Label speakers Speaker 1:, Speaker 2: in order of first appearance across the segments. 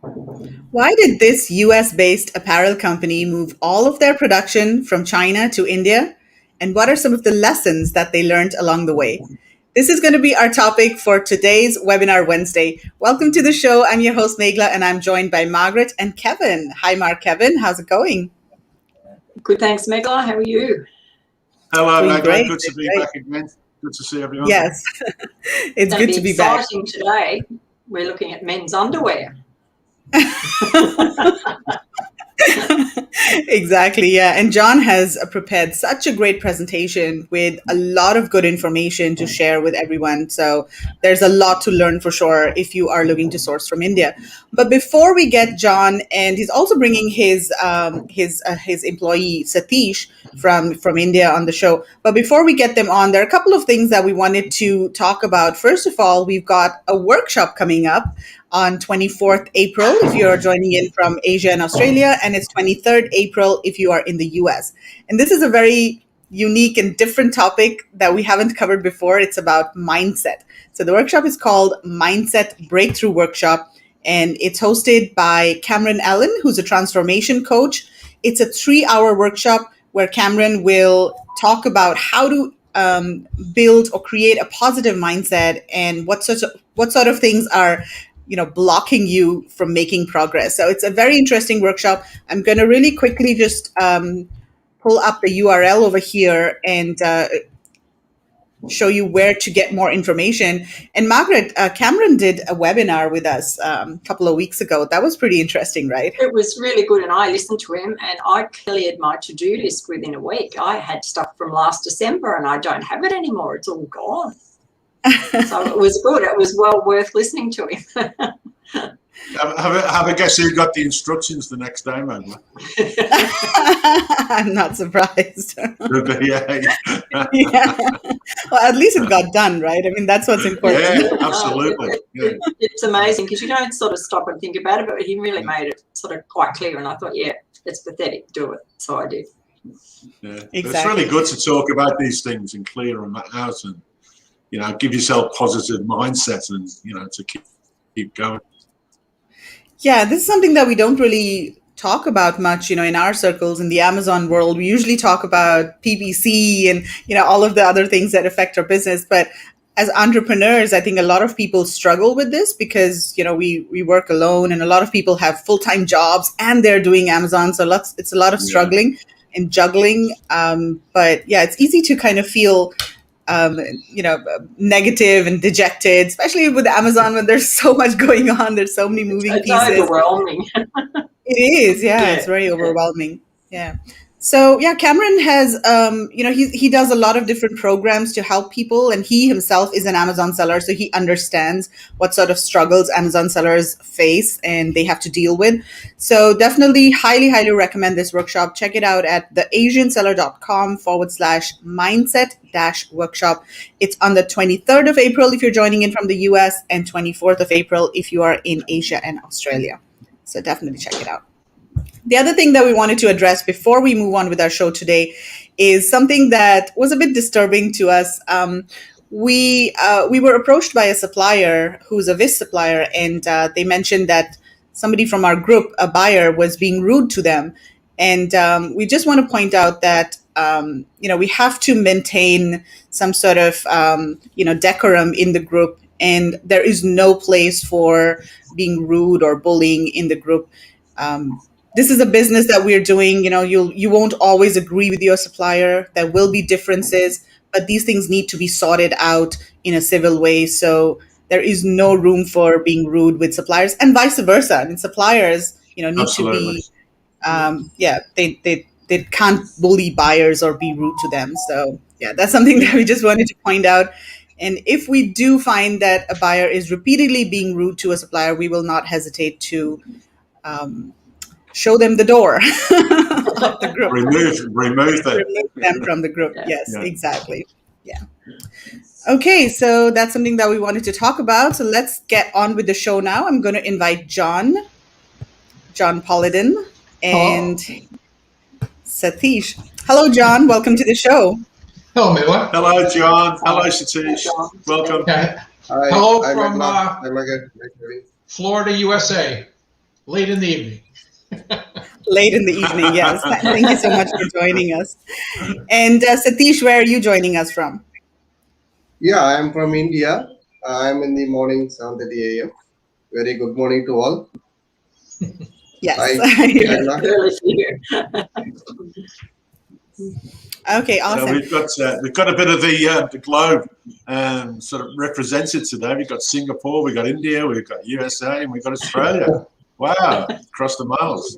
Speaker 1: Why did this US-based apparel company move all of their production from China to India? And what are some of the lessons that they learned along the way? This is going to be our topic for today's Webinar Wednesday. Welcome to the show. I'm your host, Megla, and I'm joined by Margaret and Kevin. Hi, Mark, Kevin. How's it going?
Speaker 2: Good, thanks, Megla. How are you?
Speaker 3: Hello,
Speaker 1: Doing
Speaker 3: Megla.
Speaker 1: great,
Speaker 3: Good to be
Speaker 1: great.
Speaker 3: back again. Good to see everyone.
Speaker 1: Yes, it's good to be back.
Speaker 2: Exciting today. We're looking at men's underwear.
Speaker 1: Exactly, yeah. And John has prepared such a great presentation with a lot of good information to share with everyone. So there's a lot to learn for sure if you are looking to source from India. But before we get John, and he's also bringing his employee Satish from India on the show. But before we get them on, there are a couple of things that we wanted to talk about. First of all, we've got a workshop coming up on 24th April if you're joining in from Asia and Australia, and it's 23rd April if you are in the US. And this is a very unique and different topic that we haven't covered before. It's about mindset. So the workshop is called Mindset Breakthrough Workshop, and it's hosted by Cameron Allen, who's a transformation coach. It's a 3-hour workshop where Cameron will talk about how to build or create a positive mindset and what sort of things are blocking you from making progress. So it's a very interesting workshop. I'm going to really quickly just pull up the URL over here and show you where to get more information. And Margaret, Cameron did a webinar with us a couple of weeks ago. That was pretty interesting, right?
Speaker 2: It was really good, and I listened to him, and I cleared my to-do list within a week. I had stuff from last December, and I don't have it anymore. It's all gone. So it was good. It was well worth listening to him.
Speaker 3: Have a guess who got the instructions the next day, man?
Speaker 1: I'm not surprised.
Speaker 3: Yeah.
Speaker 1: Yeah. Well, at least it got done, right? I mean, that's what's important.
Speaker 3: Yeah, absolutely. Yeah.
Speaker 2: It's amazing because you don't sort of stop and think about it, but he really made it sort of quite clear. And I thought, yeah, it's pathetic. Do it. So I did.
Speaker 3: Yeah.
Speaker 1: Exactly.
Speaker 3: It's really good to talk about these things and clear them out and, give yourself positive mindset and, to keep going.
Speaker 1: Yeah, this is something that we don't really talk about much, in our circles in the Amazon world. We usually talk about PPC and, all of the other things that affect our business. But as entrepreneurs, I think a lot of people struggle with this because, we work alone and a lot of people have full-time jobs and they're doing Amazon. So it's a lot of struggling and juggling. But yeah, it's easy to kind of feel negative and dejected, especially with Amazon when there's so much going on. There's so many moving pieces.
Speaker 2: It's overwhelming.
Speaker 1: It is, yeah. It's very overwhelming. Yeah. So yeah, Cameron has, he does a lot of different programs to help people, and he himself is an Amazon seller, so he understands what sort of struggles Amazon sellers face and they have to deal with. So definitely highly, highly recommend this workshop. Check it out at theasianseller.com/mindset-workshop. It's on the 23rd of April if you're joining in from the US and 24th of April if you are in Asia and Australia. So definitely check it out. The other thing that we wanted to address before we move on with our show today is something that was a bit disturbing to us. We were approached by a supplier who's a VIS supplier, and they mentioned that somebody from our group, a buyer, was being rude to them. And we just want to point out that we have to maintain some sort of decorum in the group, and there is no place for being rude or bullying in the group. This is a business that we're doing. You won't always agree with your supplier. There will be differences, but these things need to be sorted out in a civil way. So there is no room for being rude with suppliers, and vice versa. I mean, suppliers, need
Speaker 3: Absolutely.
Speaker 1: to be. They can't bully buyers or be rude to them. So yeah, that's something that we just wanted to point out. And if we do find that a buyer is repeatedly being rude to a supplier, we will not hesitate to show them the door of the group.
Speaker 3: Remove them.
Speaker 1: Remove them from the group. Yes, exactly. Yeah. Okay, so that's something that we wanted to talk about. So let's get on with the show now. I'm going to invite John Polidan, and Satish. Hello, John. Welcome to the show.
Speaker 4: Hello, Megla.
Speaker 3: Hello, John. Hello, Satish. Welcome.
Speaker 4: Okay.
Speaker 5: Hi.
Speaker 4: Hello
Speaker 5: Hi,
Speaker 4: from
Speaker 5: Megla. Hi, Megla.
Speaker 4: Florida, USA. late in the evening.
Speaker 1: Late in the evening, yes. Thank you so much for joining us. And Satish, where are you joining us from?
Speaker 5: Yeah, I am from India. I am in the morning, 7:30 a.m. Very good morning to all.
Speaker 1: Yes.
Speaker 5: Hi, Agna.
Speaker 2: Early for you.
Speaker 1: Okay,
Speaker 3: So
Speaker 1: awesome.
Speaker 3: we've got a bit of the globe sort of represented today. We've got Singapore, we've got India, we've got USA, and we've got Australia. Wow, across the miles.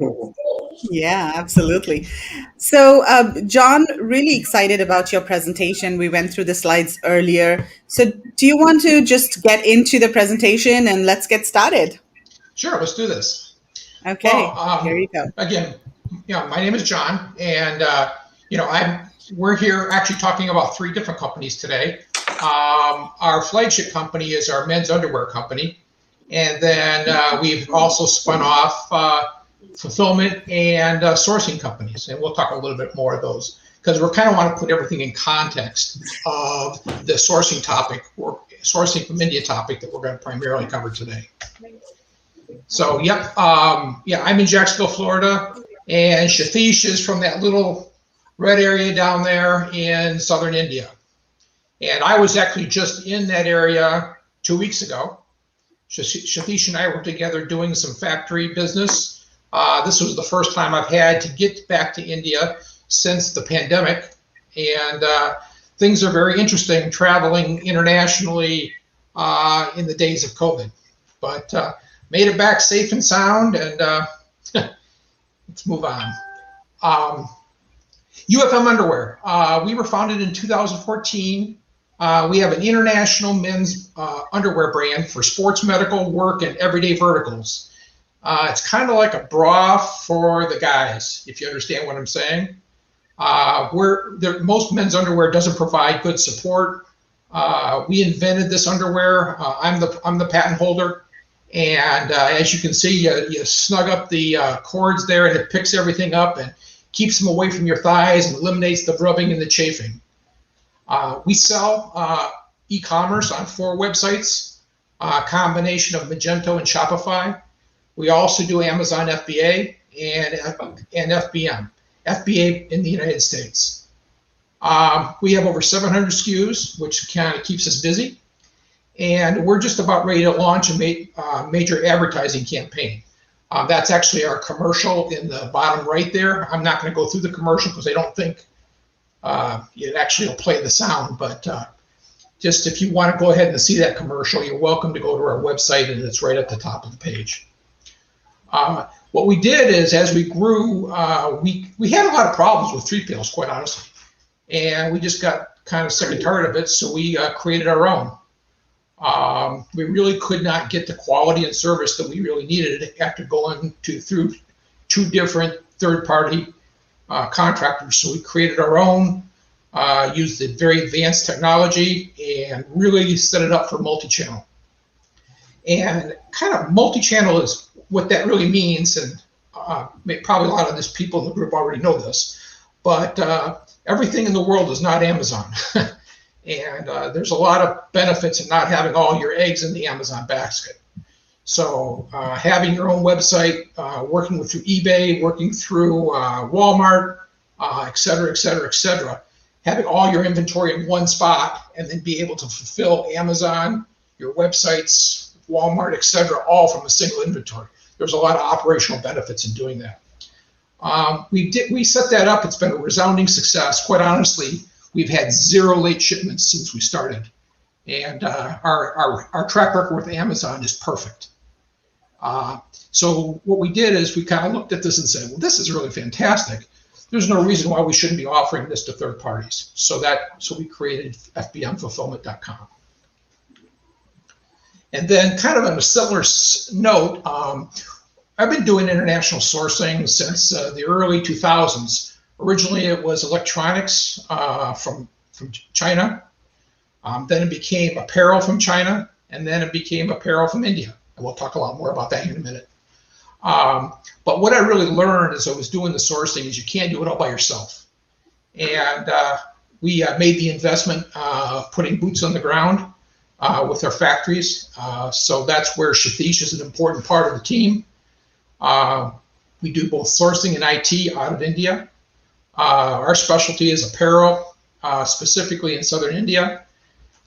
Speaker 1: Yeah, absolutely. So, John, really excited about your presentation. We went through the slides earlier. So, do you want to just get into the presentation and let's get started?
Speaker 4: Sure, let's do this.
Speaker 1: Okay,
Speaker 4: Well,
Speaker 1: here you go.
Speaker 4: again, my name is John, and we're here actually talking about 3 different companies today. Our flagship company is our men's underwear company, and then we've also spun off fulfillment and sourcing companies, and we'll talk a little bit more of those because we kind of want to put everything in context of the sourcing topic or sourcing from India topic that we're going to primarily cover today. So, I'm in Jacksonville, Florida, and Satish is from that little red area down there in southern India. And I was actually just in that area 2 weeks ago. Satish and I were together doing some factory business. This was the first time I've had to get back to India since the pandemic. And things are very interesting traveling internationally in the days of COVID. But made it back safe and sound, and let's move on. UFM Underwear. We were founded in 2014. We have an international men's underwear brand for sports, medical, work, and everyday verticals. It's kind of like a bra for the guys, if you understand what I'm saying. Most men's underwear doesn't provide good support. We invented this underwear. I'm the patent holder. And as you can see, you snug up the cords there, and it picks everything up and keeps them away from your thighs and eliminates the rubbing and the chafing. We sell e-commerce on 4 websites, a combination of Magento and Shopify. We also do Amazon FBA and FBM, FBA in the United States. We have over 700 SKUs, which kind of keeps us busy. And we're just about ready to launch a major advertising campaign. That's actually our commercial in the bottom right there. I'm not going to go through the commercial because I don't think it actually will play the sound. But just if you want to go ahead and see that commercial, you're welcome to go to our website, and it's right at the top of the page. What we did is, as we grew, we had a lot of problems with 3PLs, quite honestly. And we just got kind of sick and tired of it, so we created our own. We really could not get the quality and service that we really needed after going through 2 different third-party contractors. So we created our own, used the very advanced technology, and really set it up for multi-channel. And kind of multi-channel is what that really means, and probably a lot of these people in the group already know this, but everything in the world is not Amazon. And there's a lot of benefits in not having all your eggs in the Amazon basket. So having your own website, working through eBay, working through Walmart, et cetera, et cetera, et cetera, having all your inventory in one spot, and then be able to fulfill Amazon, your websites, Walmart, et cetera, all from a single inventory. There's a lot of operational benefits in doing that. We set that up. It's been a resounding success. Quite honestly, we've had 0 late shipments since we started, and our track record with Amazon is perfect. So what we did is we kind of looked at this and said, well, this is really fantastic. There's no reason why we shouldn't be offering this to third parties. So we created FBMFulfillment.com. And then, kind of on a similar note, I've been doing international sourcing since the early 2000s. Originally, it was electronics from China. Then it became apparel from China, and then it became apparel from India. And we'll talk a lot more about that in a minute. But what I really learned as I was doing the sourcing is you can't do it all by yourself. And we made the investment of putting boots on the ground with our factories. So that's where Satish is an important part of the team. We do both sourcing and IT out of India. Our specialty is apparel, specifically in Southern India.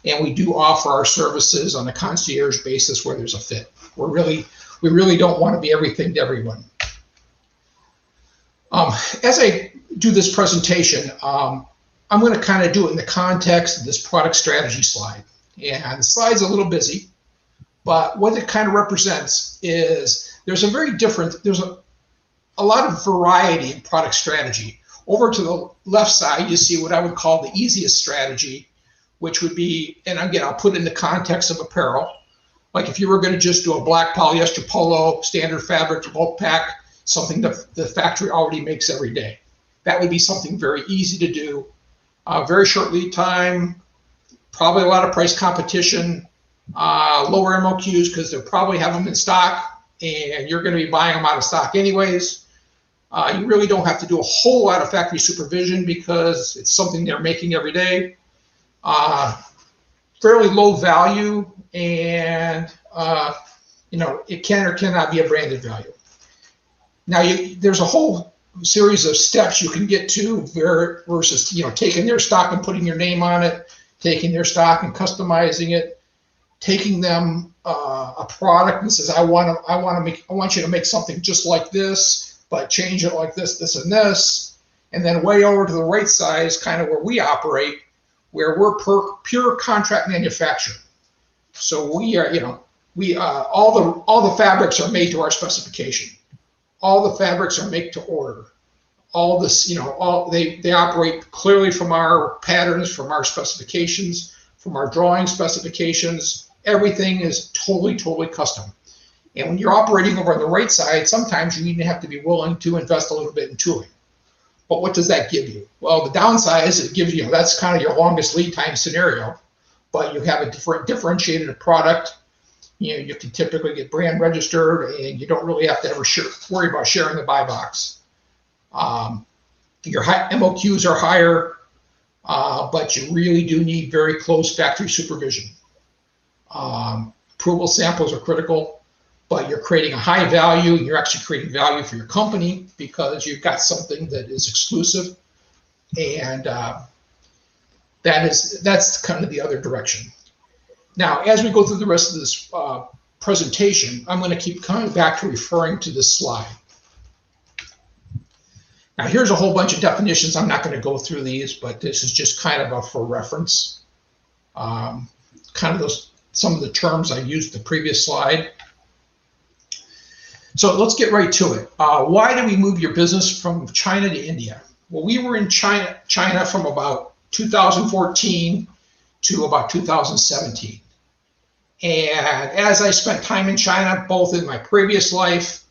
Speaker 4: And we do offer our services on a concierge basis where there's a fit. We really don't want to be everything to everyone. As I do this presentation, I'm going to kind of do it in the context of this product strategy slide. And the slide's a little busy, but what it kind of represents is there's a lot of variety in product strategy. Over to the left side, you see what I would call the easiest strategy, which would be, and again, I'll put it in the context of apparel. Like if you were going to just do a black polyester polo, standard fabric, bulk pack, something that the factory already makes every day. That would be something very easy to do, very short lead time, probably a lot of price competition, lower MOQs because they'll probably have them in stock and you're going to be buying them out of stock anyways. You really don't have to do a whole lot of factory supervision because it's something they're making every day. Fairly low value, and it can or cannot be a branded value. Now, there's a whole series of steps you can get to versus taking their stock and putting your name on it, taking their stock and customizing it, taking them a product and says, I want you to make something just like this, but change it like this, this, and this, and then way over to the right side is kind of where we operate, where we're pure contract manufacturing. So we are, all the fabrics are made to our specification. All the fabrics are made to order. All this, they operate clearly from our patterns, from our specifications, from our drawing specifications. Everything is totally, totally custom. And when you're operating over on the right side, sometimes you even have to be willing to invest a little bit in tooling. But what does that give you? Well, the downside is it gives you, that's kind of your longest lead time scenario, but you have a differentiated product. You can typically get brand registered and you don't really have to ever worry about sharing the buy box. Your MOQs are higher, but you really do need very close factory supervision. Approval samples are critical, but you're creating a high value. You're actually creating value for your company because you've got something that is exclusive, and that's kind of the other direction. Now, as we go through the rest of this presentation, I'm going to keep coming back to referring to this slide. Now, here's a whole bunch of definitions. I'm not going to go through these, but this is just kind of for reference. Kind of some of the terms I used the previous slide. So let's get right to it. Why did we move your business from China to India? Well, we were in China from about 2014 to about 2017. And as I spent time in China, both in my previous life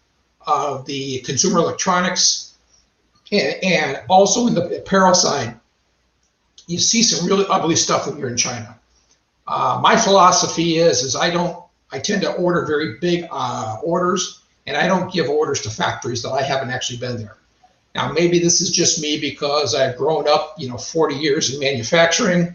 Speaker 4: of the consumer electronics and also in the apparel side, you see some really ugly stuff when you're in China. My philosophy is I tend to order very big orders, and I don't give orders to factories that I haven't actually been there. Now, maybe this is just me because I've grown up, 40 years in manufacturing,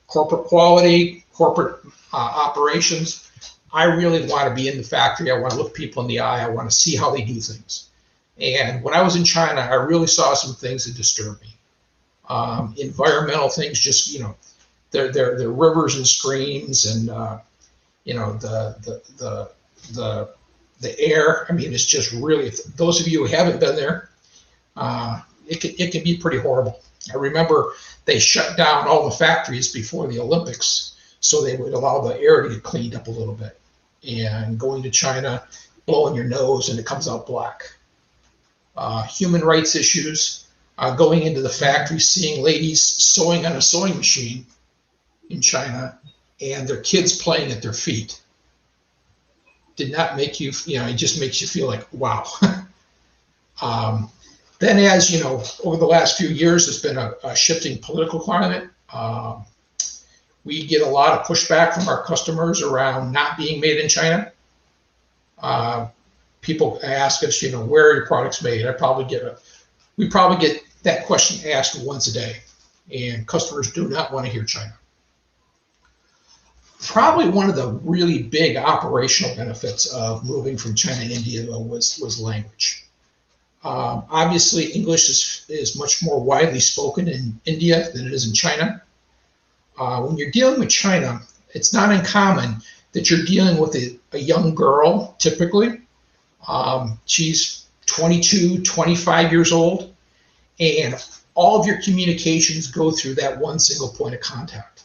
Speaker 4: corporate quality, corporate operations. I really want to be in the factory. I want to look people in the eye. I want to see how they do things. And when I was in China, I really saw some things that disturbed me. Environmental things, just, their rivers and streams, and the air. I mean, it's just really, those of you who haven't been there, it can be pretty horrible. I remember they shut down all the factories before the Olympics so they would allow the air to get cleaned up a little bit. And going to China, blowing your nose and it comes out black. Human rights issues, going into the factory, seeing ladies sewing on a sewing machine in China and their kids playing at their feet. Did not make you, it just makes you feel like, wow. Then as, over the last few years, there's been a shifting political climate. We get a lot of pushback from our customers around not being made in China. People ask us, where are your products made? We probably get that question asked once a day, and customers do not want to hear China. Probably one of the really big operational benefits of moving from China to India, though, was language. Obviously, English is much more widely spoken in India than it is in China. When you're dealing with China, it's not uncommon that you're dealing with a young girl, typically. She's 22, 25 years old, and all of your communications go through that one single point of contact.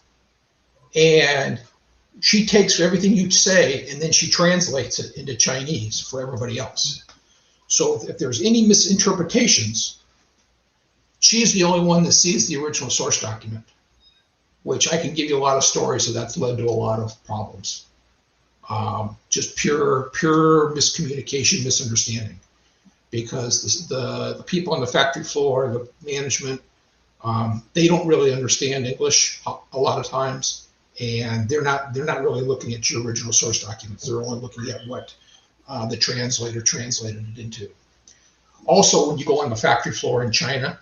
Speaker 4: And she takes everything you say and then she translates it into Chinese for everybody else. So if there's any misinterpretations, she's the only one that sees the original source document, which I can give you a lot of stories of that's led to a lot of problems. Just pure miscommunication, misunderstanding, because the people on the factory floor, the management, they don't really understand English a lot of times, and they're not really looking at your original source documents. They're only looking at what the translator translated it into. Also, when you go on the factory floor in China,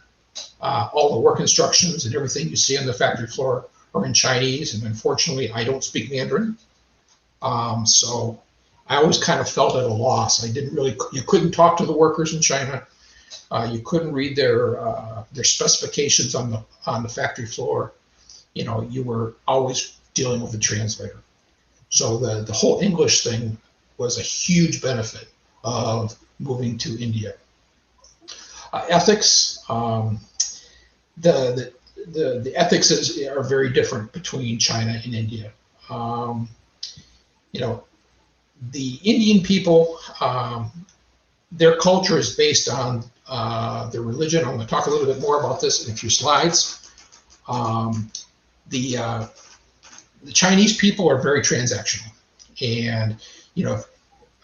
Speaker 4: all the work instructions and everything you see on the factory floor are in Chinese, and unfortunately, I don't speak Mandarin. So I always kind of felt at a loss. You couldn't talk to the workers in China. You couldn't read their specifications on the factory floor. You were always dealing with a translator. So the whole English thing was a huge benefit of moving to India. Ethics, the ethics are very different between China and India. The Indian people, their culture is based on their religion. I'm going to talk a little bit more about this in a few slides. The Chinese people are very transactional, and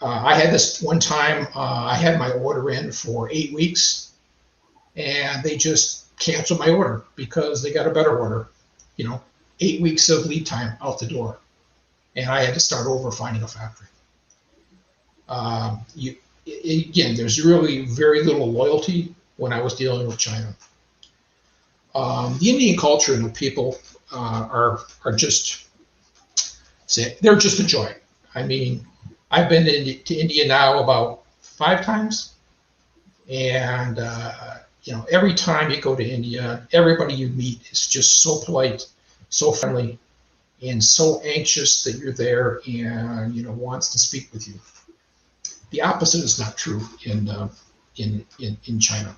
Speaker 4: I had this one time. I had my order in for 8 weeks, and they just canceled my order because they got a better order. 8 weeks of lead time out the door, and I had to start over finding a factory. Again, there's really very little loyalty when I was dealing with China. The Indian culture and the people are just, they're just a joy. I mean, I've been to India now about 5 times, and every time you go to India, everybody you meet is just so polite, so friendly, and so anxious that you're there and wants to speak with you. The opposite is not true in China.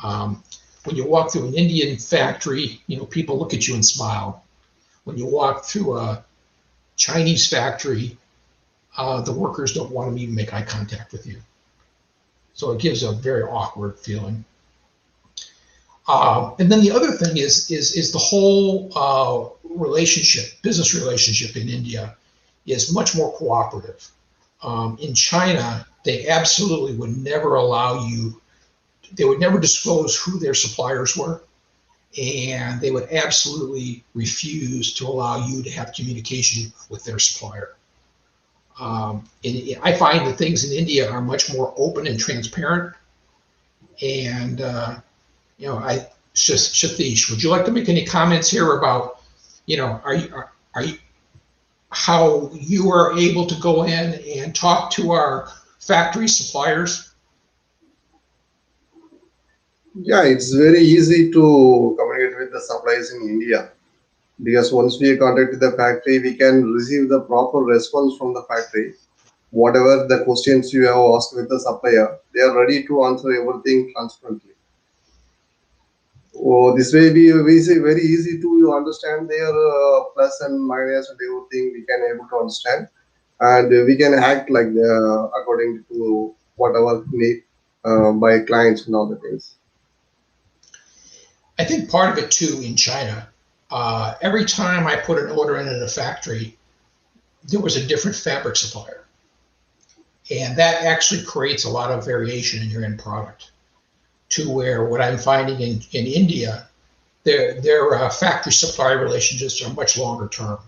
Speaker 4: When you walk through an Indian factory, people look at you and smile. When you walk through a Chinese factory, the workers don't want to even make eye contact with you. So it gives a very awkward feeling. And then the other thing is the whole business relationship in India is much more cooperative. In China, they absolutely would never allow you, they would never disclose who their suppliers were, and they would absolutely refuse to allow you to have communication with their supplier. And I find that things in India are much more open and transparent. And Satish, would you like to make any comments here about, how you are able to go in and talk to our factory suppliers?
Speaker 5: Yeah, it's very easy to communicate with the suppliers in India, because once we contact with the factory, we can receive the proper response from the factory. Whatever the questions you have asked with the supplier, they are ready to answer everything transparently. This way, we say very easy to understand their plus and minus and everything. We can able to understand, and we can act like according to whatever need by clients and all the things.
Speaker 4: I think part of it too in China, every time I put an order in at a factory, there was a different fabric supplier. And that actually creates a lot of variation in your end product, to where what I'm finding in India, their factory supplier relationships are much longer term.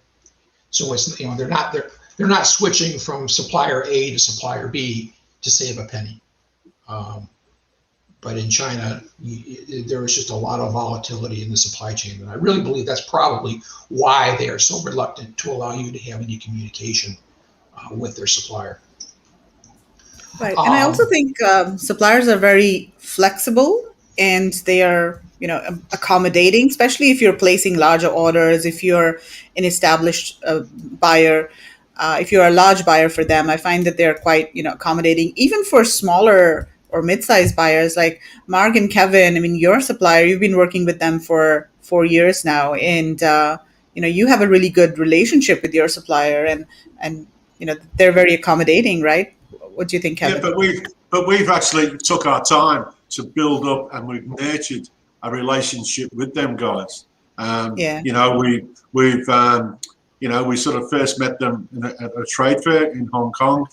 Speaker 4: So it's, they're not switching from supplier A to supplier B to save a penny. But in China, there was just a lot of volatility in the supply chain. And I really believe that's probably why they are so reluctant to allow you to have any communication with their supplier.
Speaker 1: Right. And I also think suppliers are very flexible and they are, accommodating, especially if you're placing larger orders, if you're an established buyer, if you're a large buyer for them. I find that they're quite, accommodating, even for smaller or mid-sized buyers like Mark and Kevin. I mean, your supplier, you've been working with them for 4 years now, and you have a really good relationship with your supplier, and they're very accommodating, right? What do you think, Kevin?
Speaker 3: Yeah, but we've actually took our time to build up, and we've nurtured a relationship with them guys.
Speaker 1: Yeah.
Speaker 3: We sort of first met them at a trade fair in Hong Kong.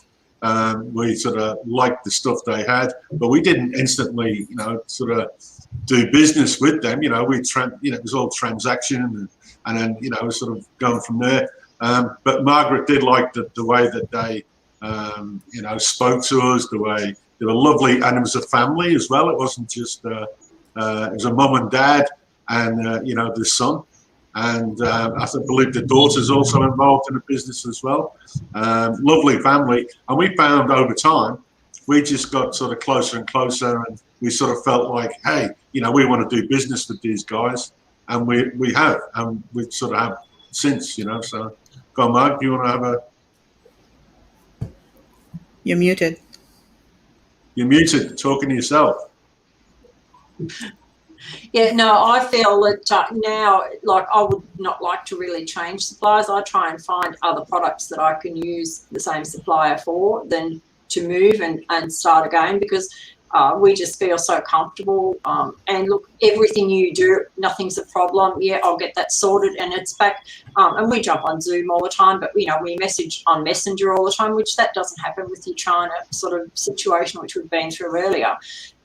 Speaker 3: We sort of liked the stuff they had, but we didn't instantly, sort of do business with them. It was all transaction, and then sort of going from there. But Margaret did like the way that they, spoke to us. The way they were lovely, and it was a family as well. It wasn't just it was a mum and dad, and the son. And I believe the daughter's also involved in the business as well. Lovely family. And we found over time, we just got sort of closer and closer, and we sort of felt like, hey, we want to do business with these guys. And we have, and we sort of have since, So, go on, Mark, do you want to have a...
Speaker 1: You're muted.
Speaker 3: You're muted, talking to yourself.
Speaker 2: Yeah, no, I feel that now, like, I would not like to really change suppliers. I try and find other products that I can use the same supplier for than to move and start again, because we just feel so comfortable. And look, everything you do, nothing's a problem. Yeah, I'll get that sorted and it's back. And we jump on Zoom all the time, but, we message on Messenger all the time, which that doesn't happen with your China sort of situation, which we've been through earlier.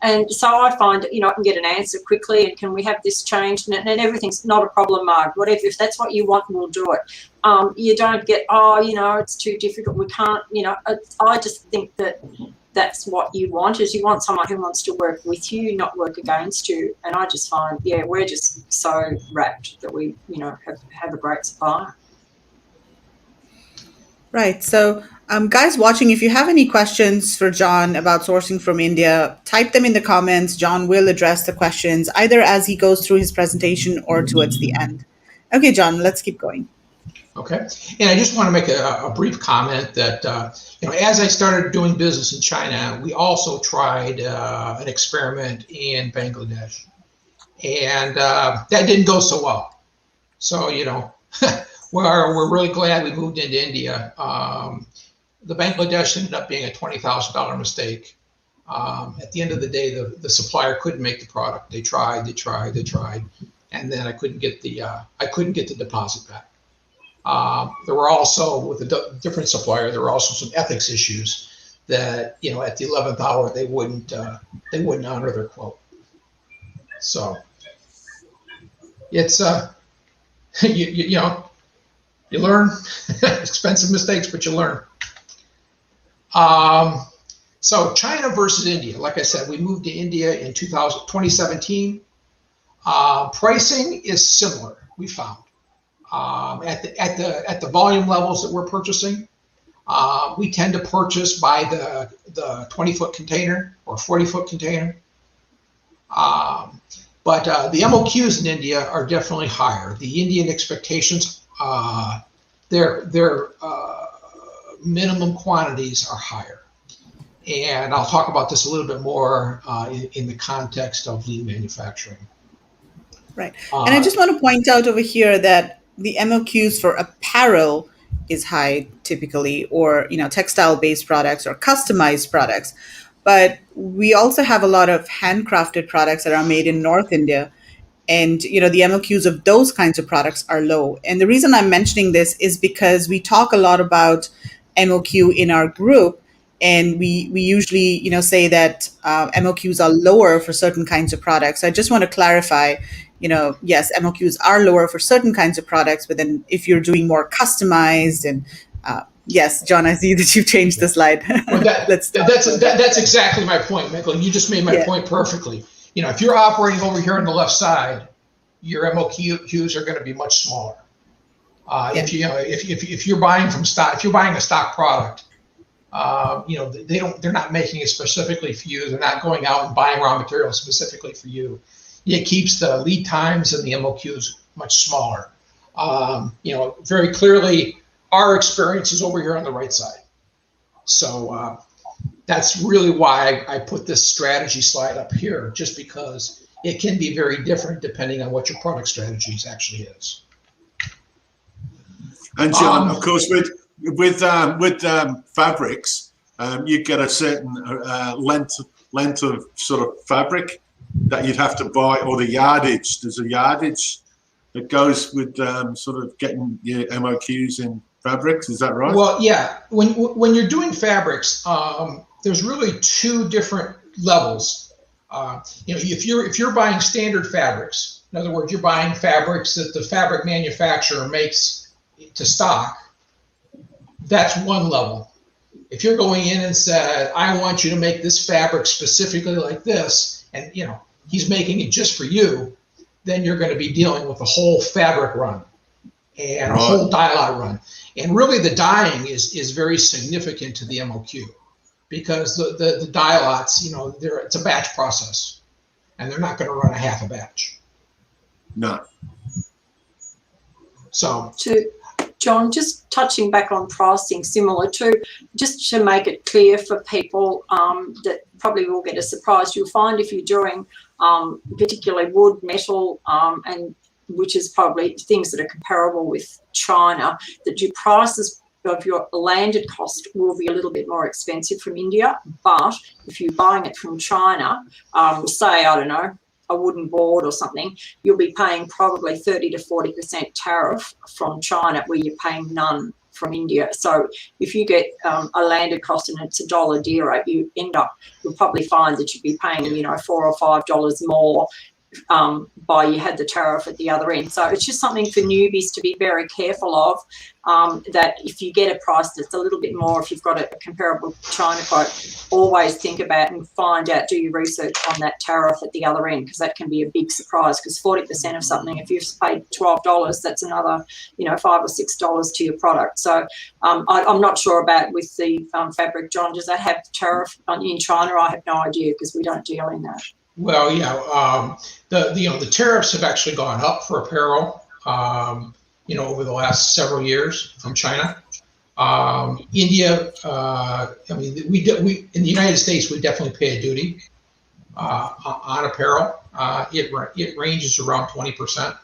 Speaker 2: And so I find that, I can get an answer quickly, and can we have this changed? And everything's not a problem, Mark. Whatever, if that's what you want, we'll do it. You don't get, it's too difficult. We can't, I just think that that's what you want, is you want someone who wants to work with you, not work against you. And I just find, we're just so rapt that we, have a great supplier.
Speaker 1: Right. So, guys watching, if you have any questions for John about sourcing from India, type them in the comments. John will address the questions either as he goes through his presentation or towards the end. Okay, John, let's keep going.
Speaker 4: Okay. And I just want to make a brief comment that, as I started doing business in China, we also tried an experiment in Bangladesh. And that didn't go so well. So, we're really glad we moved into India. The Bangladesh ended up being a $20,000 mistake. At the end of the day, the supplier couldn't make the product. They tried, and then I couldn't get the deposit back. There were also, with a different supplier, there were also some ethics issues that, at the 11th hour, they wouldn't honor their quote. So it's you learn. Expensive mistakes, but you learn. So China versus India. Like I said, we moved to India in 2017. Pricing is similar, we found. At the volume levels that we're purchasing, we tend to purchase by the 20-foot container or 40-foot container. But the MOQs in India are definitely higher. The Indian expectations, their minimum quantities are higher. And I'll talk about this a little bit more in the context of lean manufacturing.
Speaker 1: Right. And I just want to point out over here that the MOQs for apparel is high typically, or, textile-based products or customized products. But we also have a lot of handcrafted products that are made in North India. And, the MOQs of those kinds of products are low. And the reason I'm mentioning this is because we talk a lot about MOQ in our group. And we usually, say that MOQs are lower for certain kinds of products. I just want to clarify, yes, MOQs are lower for certain kinds of products, but then if you're doing more customized and, Yes, John, I see that you've changed the slide.
Speaker 4: Well, that's exactly my point, Michael. You just made my point perfectly. You know, if you're operating over here on the left side, your MOQs are going to be much smaller. If you're buying from stock, if you're buying a stock product, you know, they're not making it specifically for you. They're not going out and buying raw materials specifically for you. It keeps the lead times and the MOQs much smaller. You know, very clearly, our experience is over here on the right side. So that's really why I put this strategy slide up here, just because it can be very different depending on what your product strategy actually is.
Speaker 3: And John, of course, with fabrics, you get a certain length of sort of fabric that you'd have to buy, or the yardage. There's a yardage that goes with sort of getting your MOQs in fabrics. Is that right?
Speaker 4: Well, yeah. When you're doing fabrics, there's really two different levels. You know, if you're buying standard fabrics, in other words, you're buying fabrics that the fabric manufacturer makes to stock, that's one level. If you're going in and said, I want you to make this fabric specifically like this, and you know, he's making it just for you, then you're going to be dealing with a whole fabric run and a whole dye lot run. And really the dyeing is very significant to the MOQ, because the dye lots, you know, it's a batch process, and they're not going to run a half a batch.
Speaker 3: No.
Speaker 4: So
Speaker 2: John, just touching back on pricing, similar to, just to make it clear for people that probably will get a surprise, you'll find if you're doing particularly wood, metal, and which is probably things that are comparable with China, that your prices of your landed cost will be a little bit more expensive from India. But if you're buying it from China, say, I don't know, a wooden board or something, you'll be paying probably 30 to 40% tariff from China, where you're paying none from India. So if you get a landed cost and it's $1 dearer, you'll probably find that you'd be paying, you know, $4 or $5 more by you had the tariff at the other end. So it's just something for newbies to be very careful of, that if you get a price that's a little bit more, if you've got a comparable China quote, always think about and find out, do your research on that tariff at the other end, because that can be a big surprise, because 40% of something, if you've paid $12, that's another, you know, $5 or $6 to your product. So I'm not sure about with the fabric. John, does that have tariff in China? I have no idea, because we don't deal in that.
Speaker 4: Well, yeah, the tariffs have actually gone up for apparel, you know, over the last several years from China. India, I mean, we in the United States, we definitely pay a duty on apparel. It ranges around 20%.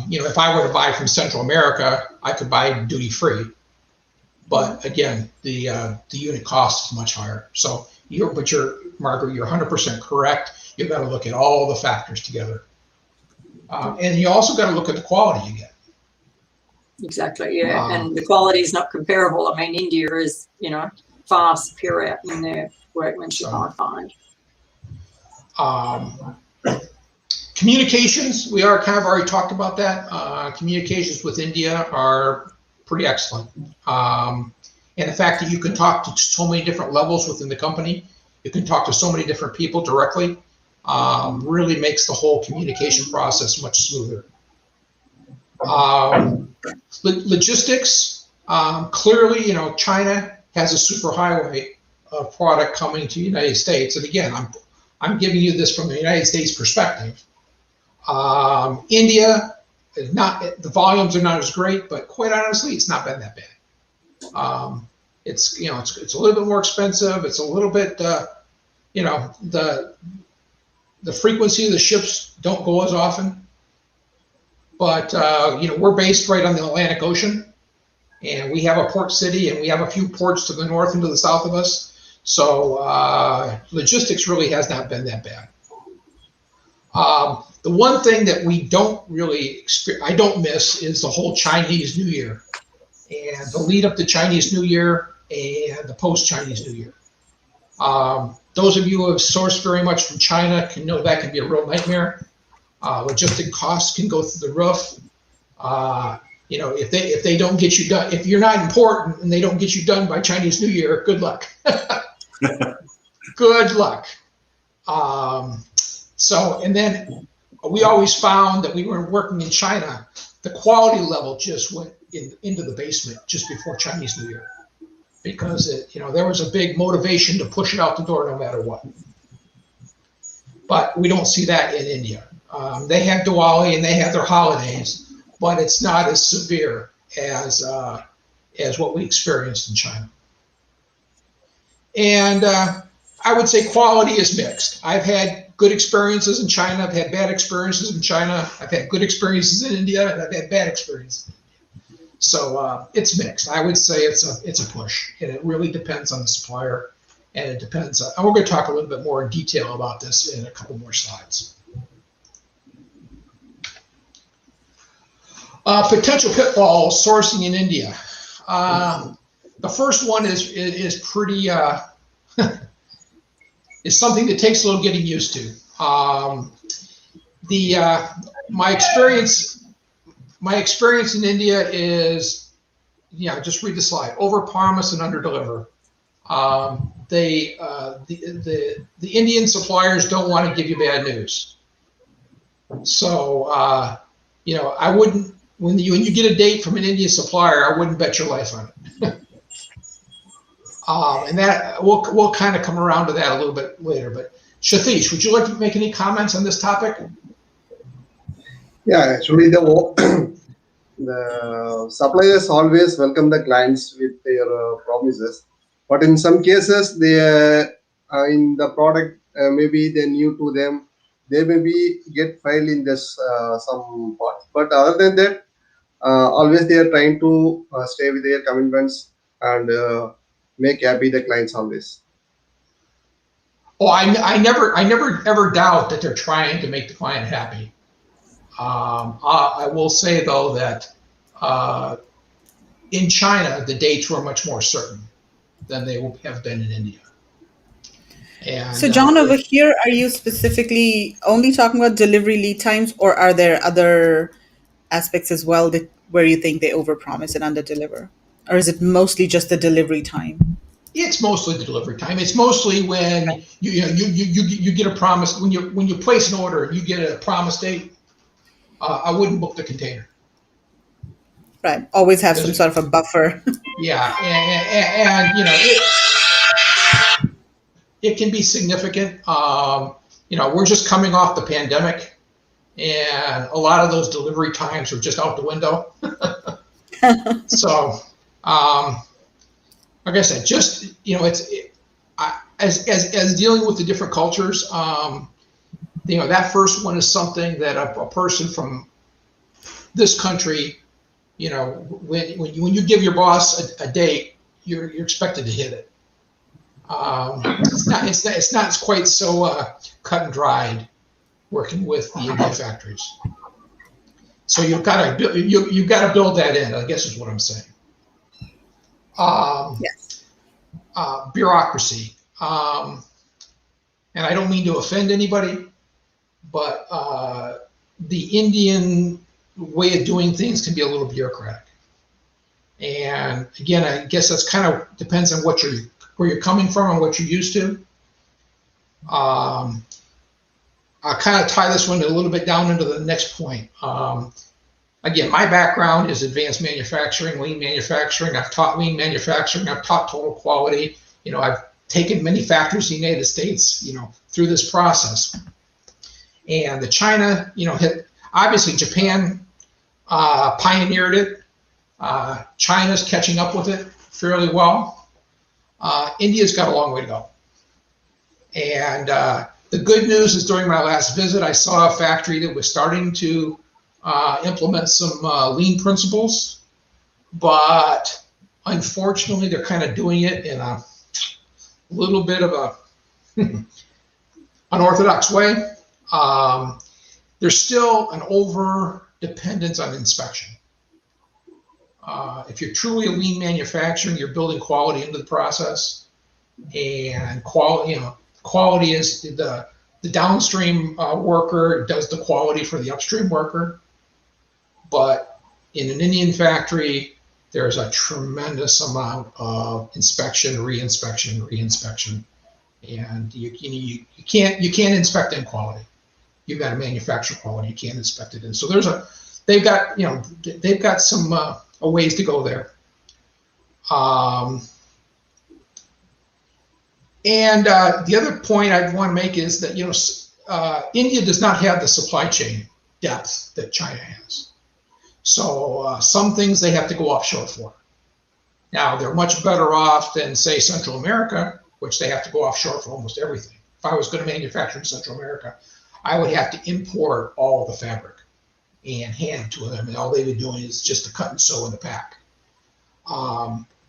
Speaker 4: You know, if I were to buy from Central America, I could buy duty free, but again, the unit cost is much higher. So Margaret, you're 100% correct. You've got to look at all the factors together. And you also got to look at the quality you get.
Speaker 2: Exactly, yeah. And the quality is not comparable. I mean, India is, you know, far superior in their workmanship, I find. Communications, we are kind of already talked about that. Communications with India are pretty excellent. And the fact that you can talk to so many different levels within the company, you can talk to so many different people directly, really makes the whole communication process much smoother. Logistics, clearly, you know, China has a superhighway of product coming to the United States. And again, I'm giving you this from the United States perspective. India, the volumes are not as great, but quite honestly, it's not been that bad. It's, you know, it's a little bit more expensive. It's a little bit, you know, the frequency of the ships don't go as often. But, you know, we're based right on the Atlantic Ocean, and we have a port city, and we have a few ports to the north and to the south of us. So logistics really has not been that bad. The one thing that we don't really I don't miss is the whole Chinese New Year, and the lead up to Chinese New Year and the post-Chinese New Year. Those of you who have sourced very much from China can know that can be a real nightmare. Logistic costs can go through the roof.
Speaker 4: if they don't get you done, if you're not important and they don't get you done by Chinese New Year, good luck. Good luck. And then we always found that we were working in China, the quality level just went into the basement just before Chinese New Year, because there was a big motivation to push it out the door no matter what. But we don't see that in India. They have Diwali and they have their holidays, but it's not as severe as what we experienced in China. And I would say quality is mixed. I've had good experiences in China. I've had bad experiences in China. I've had good experiences in India, and I've had bad experiences. So it's mixed. I would say it's a push, and it really depends on the supplier, and it depends. And we're going to talk a little bit more in detail about this in a couple more slides. Potential pitfalls sourcing in India. The first one is pretty is something that takes a little getting used to. My experience in India is, just read the slide. Overpromise and underdeliver. The Indian suppliers don't want to give you bad news. So I wouldn't, when you get a date from an Indian supplier, I wouldn't bet your life on it. And that we'll kind of come around to that a little bit later. But Satish, would you like to make any comments on this topic?
Speaker 5: Yeah, actually, the suppliers always welcome the clients with their promises, but in some cases, they in the product maybe they're new to them. They maybe get failed in this some parts, but other than that, always they are trying to stay with their commitments and make happy the clients always.
Speaker 4: Oh, I never ever doubt that they're trying to make the client happy. I will say though that in China the dates were much more certain than they have been in India. And,
Speaker 1: so John, over here, are you specifically only talking about delivery lead times, or are there other aspects as well where you think they overpromise and underdeliver? Or is it mostly just the delivery time?
Speaker 4: It's mostly the delivery time. It's mostly when you get a promise, when you place an order, you get a promise date. I wouldn't book the container.
Speaker 1: Right. Always have some sort of a buffer.
Speaker 4: Yeah, and it can be significant. We're just coming off the pandemic, and a lot of those delivery times are just out the window. So, like I said, just as dealing with the different cultures, that first one is something that a person from this country, when you give your boss a date, you're expected to hit it. It's not quite so cut and dried working with the India factories. So you've got to build that in, I guess is what I'm saying.
Speaker 1: Yes.
Speaker 4: Bureaucracy, and I don't mean to offend anybody, but the Indian way of doing things can be a little bureaucratic. And again, I guess that's kind of depends on where you're coming from and what you're used to. I'll kind of tie this one a little bit down into the next point. Again, my background is advanced manufacturing, lean manufacturing. I've taught lean manufacturing. I've taught total quality. I've taken many factories in the United States, through this process. And the China, obviously Japan pioneered it. China's catching up with it fairly well. India's got a long way to go. And the good news is during my last visit, I saw a factory that was starting to implement some lean principles, but unfortunately they're kind of doing it in a little bit of a unorthodox way. There's still an over dependence on inspection. If you're truly a lean manufacturing, you're building quality into the process, and quality is the downstream worker does the quality for the upstream worker. But in an Indian factory, there's a tremendous amount of inspection, re-inspection, and you can't inspect in quality. You've got to manufacture quality. You can't inspect it in. So they've got some a ways to go there. And the other point I want to make is that India does not have the supply chain depth that China has. So some things they have to go offshore for. Now they're much better off than say Central America, which they have to go offshore for almost everything. If I was going to manufacture in Central America, I would have to import all the fabric and hand it to them, and all they were doing is just to cut and sew in the pack.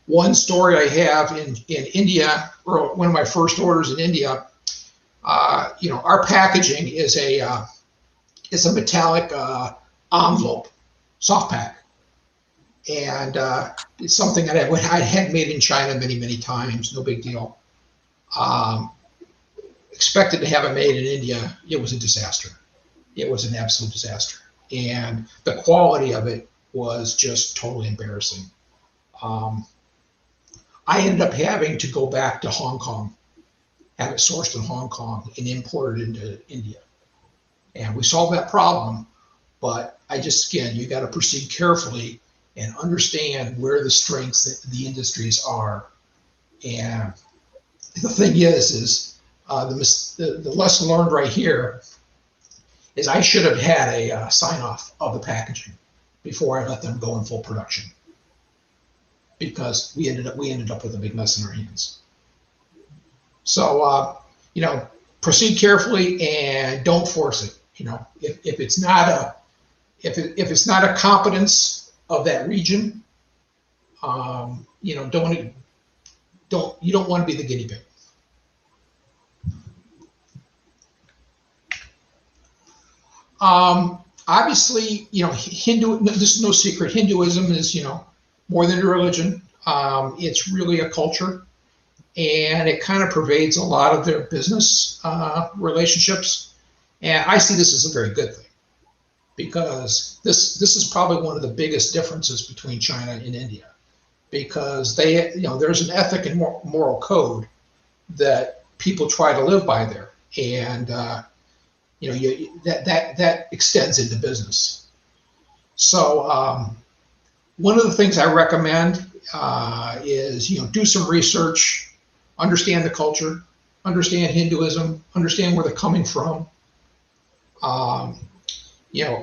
Speaker 4: One story I have in India, or one of my first orders in India, our packaging is a metallic envelope, soft pack, and it's something that I had made in China many times, no big deal. Expected to have it made in India, it was a disaster. It was an absolute disaster, and the quality of it was just totally embarrassing. I ended up having to go back to Hong Kong, have it sourced in Hong Kong and imported into India. And we solved that problem, but you got to proceed carefully and understand where the strengths of the industries are. And the thing is the lesson learned right here is I should have had a sign off of the packaging before I let them go in full production, because we ended up with a big mess in our hands. So proceed carefully and don't force it. If it's not a competence of that region, you don't want to be the guinea pig. Obviously, Hindu. This is no secret. Hinduism is more than a religion. It's really a culture, and it kind of pervades a lot of their business relationships. And I see this as a very good thing, because this is probably one of the biggest differences between China and India, because there's an ethic and moral code that people try to live by there, and that extends into business. So one of the things I recommend is do some research, understand the culture, understand Hinduism, understand where they're coming from.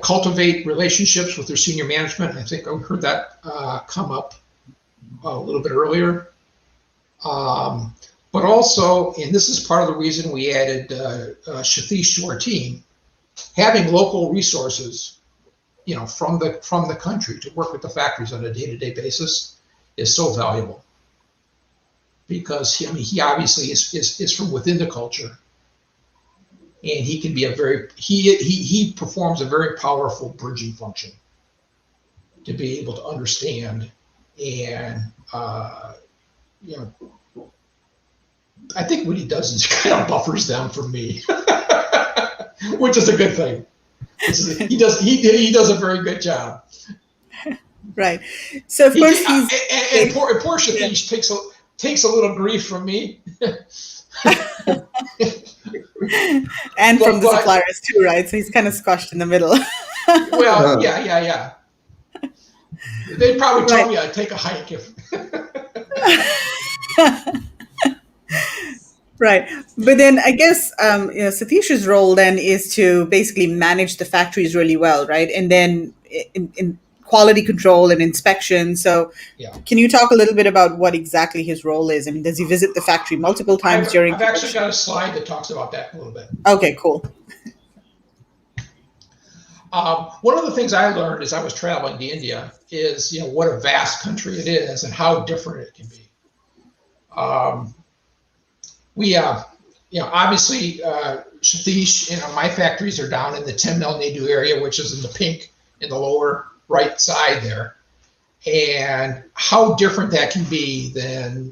Speaker 4: Cultivate relationships with their senior management. I think I heard that come up a little bit earlier. But also, and this is part of the reason we added Satish to our team, having local resources, from the country to work with the factories on a day-to-day basis is so valuable, because he obviously is from within the culture, and he can be he performs a very powerful bridging function to be able to understand, and I think what he does is kind of buffers them from me, which is a good thing. He does a very good job.
Speaker 1: Right. So of course
Speaker 4: poor Satish takes a little grief from me.
Speaker 1: And from the suppliers too, right? So he's kind of squashed in the middle.
Speaker 4: Well, yeah. They'd probably tell me I'd take a hike if.
Speaker 1: Right. But then I guess Satish's role then is to basically manage the factories really well, right? And then in quality control and inspection. So Can you talk a little bit about what exactly his role is? I mean, does he visit the factory multiple times during?
Speaker 4: I've actually got a slide that talks about that a little bit.
Speaker 1: Okay, cool.
Speaker 4: One of the things I learned as I was traveling to India is, what a vast country it is and how different it can be. Obviously, Satish, my factories are down in the 10 mil Nadu area, which is in the pink in the lower right side there. And how different that can be than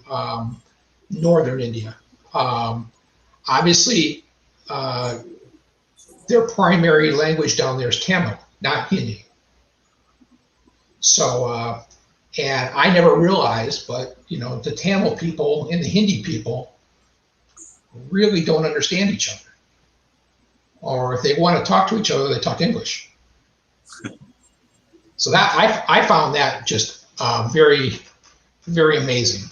Speaker 4: northern India. Obviously, their primary language down there is Tamil, not Hindi. So, and I never realized, but the Tamil people and the Hindi people really don't understand each other. Or if they want to talk to each other, they talk English. So that I found that just very, very amazing.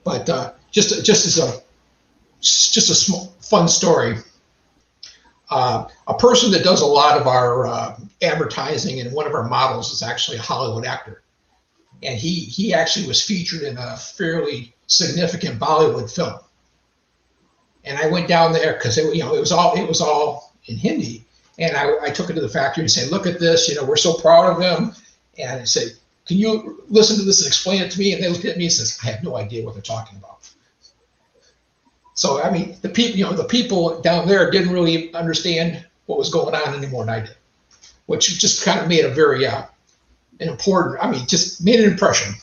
Speaker 4: But just as a small fun story, a person that does a lot of our advertising, and one of our models is actually a Hollywood actor, and he actually was featured in a fairly significant Bollywood film. And I went down there because it was all in Hindi, and I took it to the factory and said, "Look at this! We're so proud of him." And I said, "Can you listen to this and explain it to me?" And they looked at me and says, "I have no idea what they're talking about." So I mean, the people down there didn't really understand what was going on any more than I did, which just kind of made a very just made an impression.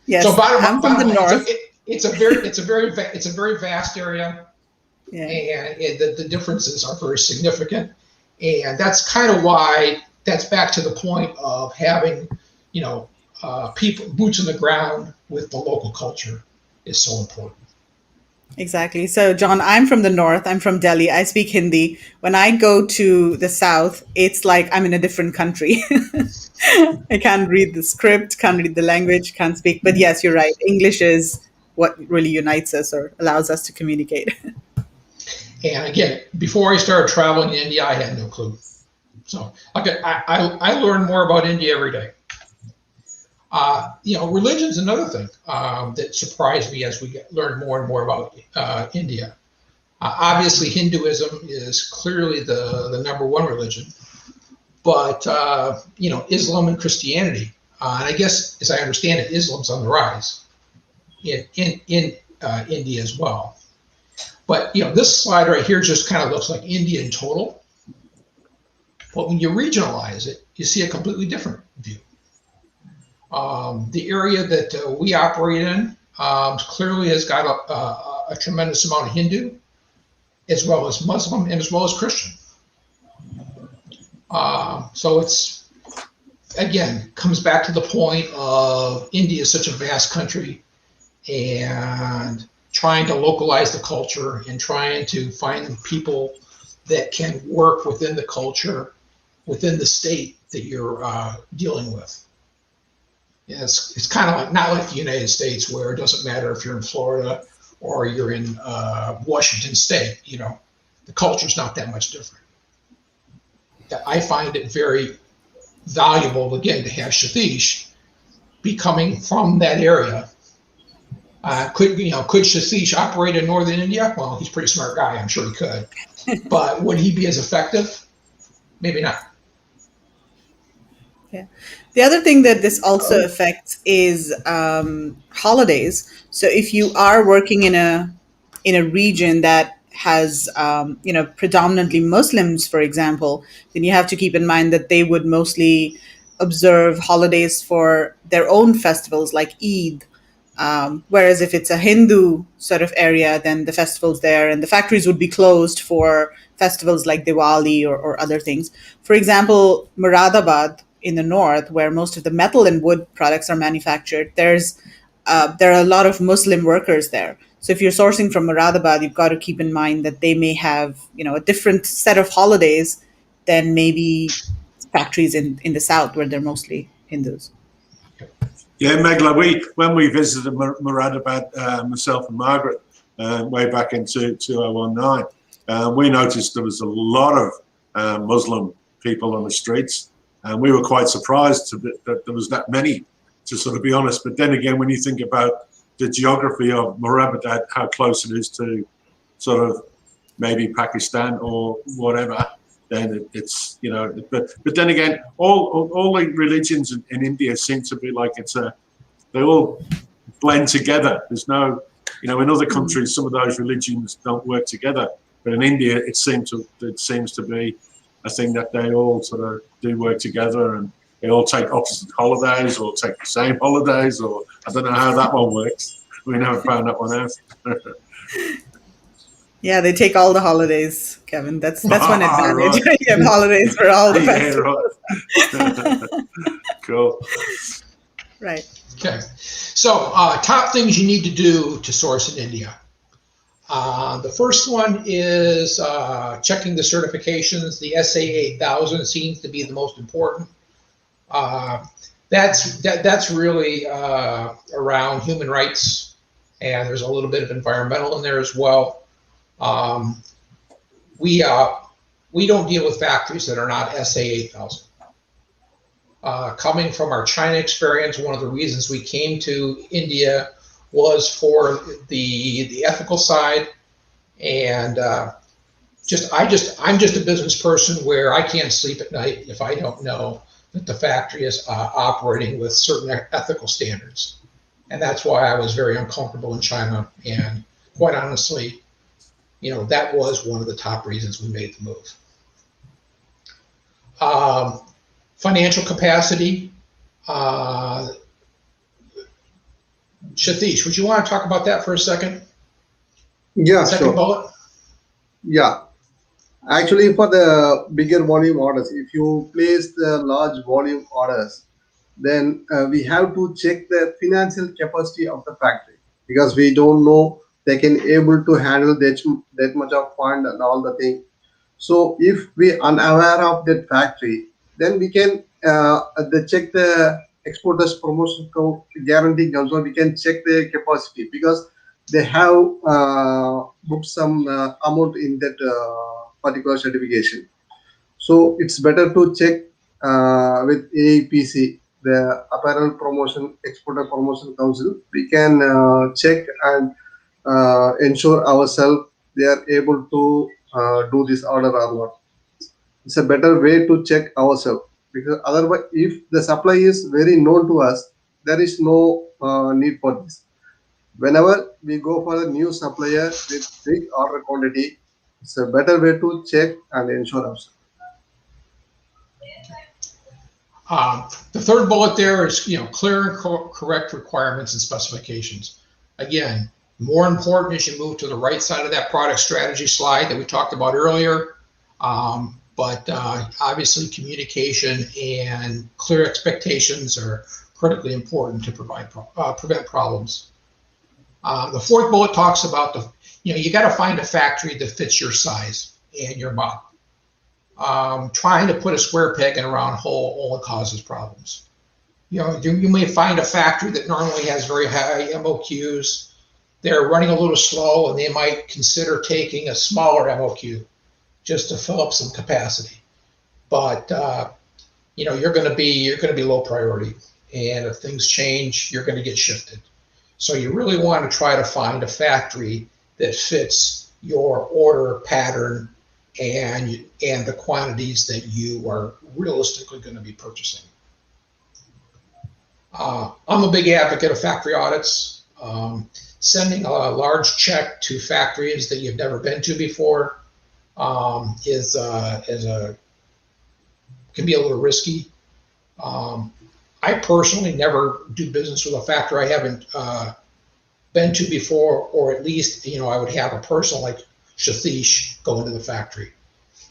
Speaker 1: Yes,
Speaker 4: so
Speaker 1: I'm from the north.
Speaker 4: It's a very vast area, yeah. And the differences are very significant, and that's kind of why that's back to the point of having people, boots on the ground with the local culture is so important.
Speaker 1: Exactly. So, John, I'm from the north. I'm from Delhi. I speak Hindi. When I go to the south, it's like I'm in a different country. I can't read the script, can't read the language, can't speak. But yes, you're right. English is what really unites us or allows us to communicate.
Speaker 4: And again, before I started traveling in India, I had no clue. So I learn more about India every day. Religion's another thing that surprised me as we learn more and more about India. Obviously, Hinduism is clearly the number one religion, but Islam and Christianity, and I guess as I understand it, Islam's on the rise in India as well. But this slide right here just kind of looks like India in total, but when you regionalize it, you see a completely different view. The area that we operate in clearly has got a tremendous amount of Hindu, as well as Muslim, and as well as Christian. So it's, again, comes back to the point of India is such a vast country, and trying to localize the culture and trying to find people that can work within the culture, within the state that you're dealing with. Yeah, it's kind of not like the United States, where it doesn't matter if you're in Florida or you're in Washington State. The culture's not that much different. I find it very valuable, again, to have Satish be coming from that area. Could Satish operate in northern India? Well, he's a pretty smart guy. I'm sure he could. But would he be as effective? Maybe not.
Speaker 1: Yeah. The other thing that this also affects is holidays. So if you are working in a region that has predominantly Muslims, for example, then you have to keep in mind that they would mostly observe holidays for their own festivals like Eid. Whereas if it's a Hindu sort of area, then the festivals there and the factories would be closed for festivals like Diwali or other things. For example, Moradabad in the north, where most of the metal and wood products are manufactured, there are a lot of Muslim workers there. So if you're sourcing from Moradabad, you've got to keep in mind that they may have a different set of holidays than maybe factories in the south, where they're mostly Hindus.
Speaker 3: Yeah, Megla, when we visited Moradabad, myself and Margaret, way back in 2019, we noticed there was a lot of Muslim people on the streets, and we were quite surprised that there was that many, to sort of be honest. But then again, when you think about the geography of Moradabad, how close it is to sort of maybe Pakistan or whatever, then it's but then again, all the religions in India seem to be like they all blend together. There's no, in other countries some of those religions don't work together, but in India it seems to be a thing that they all sort of do work together, and they all take opposite holidays or take the same holidays, or I don't know how that one works. We never found that one out.
Speaker 1: Yeah, they take all the holidays, Kevin. That's one advantage.
Speaker 3: Right.
Speaker 1: You have holidays for all the
Speaker 3: Yeah,
Speaker 1: festivals.
Speaker 3: right. Cool.
Speaker 1: Right.
Speaker 4: Okay. So top things you need to do to source in India. The first one is checking the certifications. The SA8000 seems to be the most important. That's really around human rights, and there's a little bit of environmental in there as well. We don't deal with factories that are not SA8000. Coming from our China experience, one of the reasons we came to India was for the ethical side, and I'm just a business person where I can't sleep at night if I don't know that the factory is operating with certain ethical standards, and that's why I was very uncomfortable in China. And quite honestly, that was one of the top reasons we made the move. Financial capacity. Satish, would you want to talk about that for a second?
Speaker 5: Yeah,
Speaker 4: Second
Speaker 5: sure.
Speaker 4: bullet.
Speaker 5: Yeah. Actually, for the bigger volume orders, if you place the large volume orders, then we have to check the financial capacity of the factory, because we don't know they can able to handle that much of fund and all the thing. So if we unaware of that factory, then we can check the exporters promotion guarantee also. We can check the capacity, because they have booked some amount in that particular certification. So it's better to check with AEPC, the Apparel Promotion Exporter Promotion Council. We can check and ensure ourselves they are able to do this order or not. It's a better way to check ourselves, because otherwise, if the supply is very known to us, there is no need for this. Whenever we go for a new supplier with big order quantity, it's a better way to check and ensure ourselves.
Speaker 4: The third bullet there is, clear and correct requirements and specifications. Again, more important as you move to the right side of that product strategy slide that we talked about earlier. But obviously, communication and clear expectations are critically important to prevent problems. The fourth bullet talks about you got to find a factory that fits your size and your model. Trying to put a square peg in a round hole only causes problems. You may find a factory that normally has very high MOQs. They're running a little slow, and they might consider taking a smaller MOQ just to fill up some capacity. But you're going to be low priority, and if things change, you're going to get shifted. So you really want to try to find a factory that fits your order pattern and the quantities that you are realistically going to be purchasing. I'm a big advocate of factory audits. Sending a large check to factories that you've never been to before can be a little risky. I personally never do business with a factory I haven't been to before, or at least I would have a person like Satish go into the factory.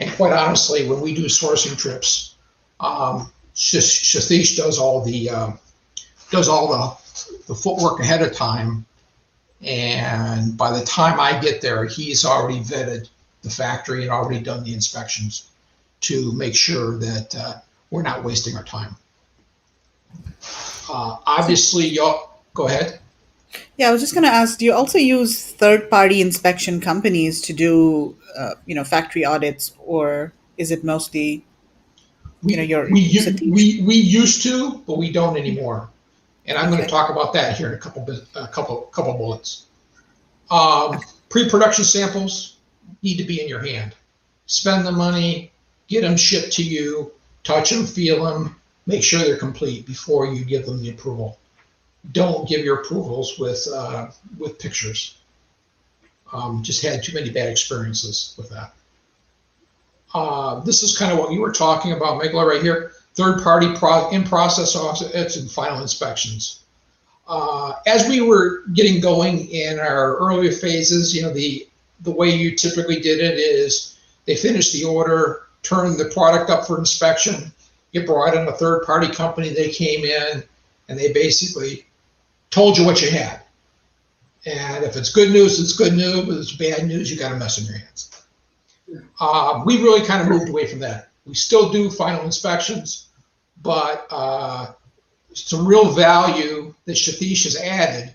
Speaker 4: And quite honestly, when we do sourcing trips, Satish does all the footwork ahead of time, and by the time I get there, he's already vetted the factory and already done the inspections to make sure that we're not wasting our time. Obviously, go ahead.
Speaker 1: Yeah, I was just going to ask, do you also use third-party inspection companies to do, factory audits, or is it mostly,
Speaker 4: we used to, but we don't anymore. And I'm going to talk about that here in a couple bullets. Pre-production samples need to be in your hand. Spend the money, get them shipped to you, touch them, feel them, make sure they're complete before you give them the approval. Don't give your approvals with pictures. Just had too many bad experiences with that. This is kind of what you were talking about, Megla, right here. Third-party in-process audits and final inspections. As we were getting going in our earlier phases, the the way you typically did it is they finished the order, turned the product up for inspection. You brought in a third-party company. They came in and they basically told you what you had. And if it's good news, it's good news. If it's bad news, you got a mess in your hands. We really kind of moved away from that. We still do final inspections, but some real value that Satish has added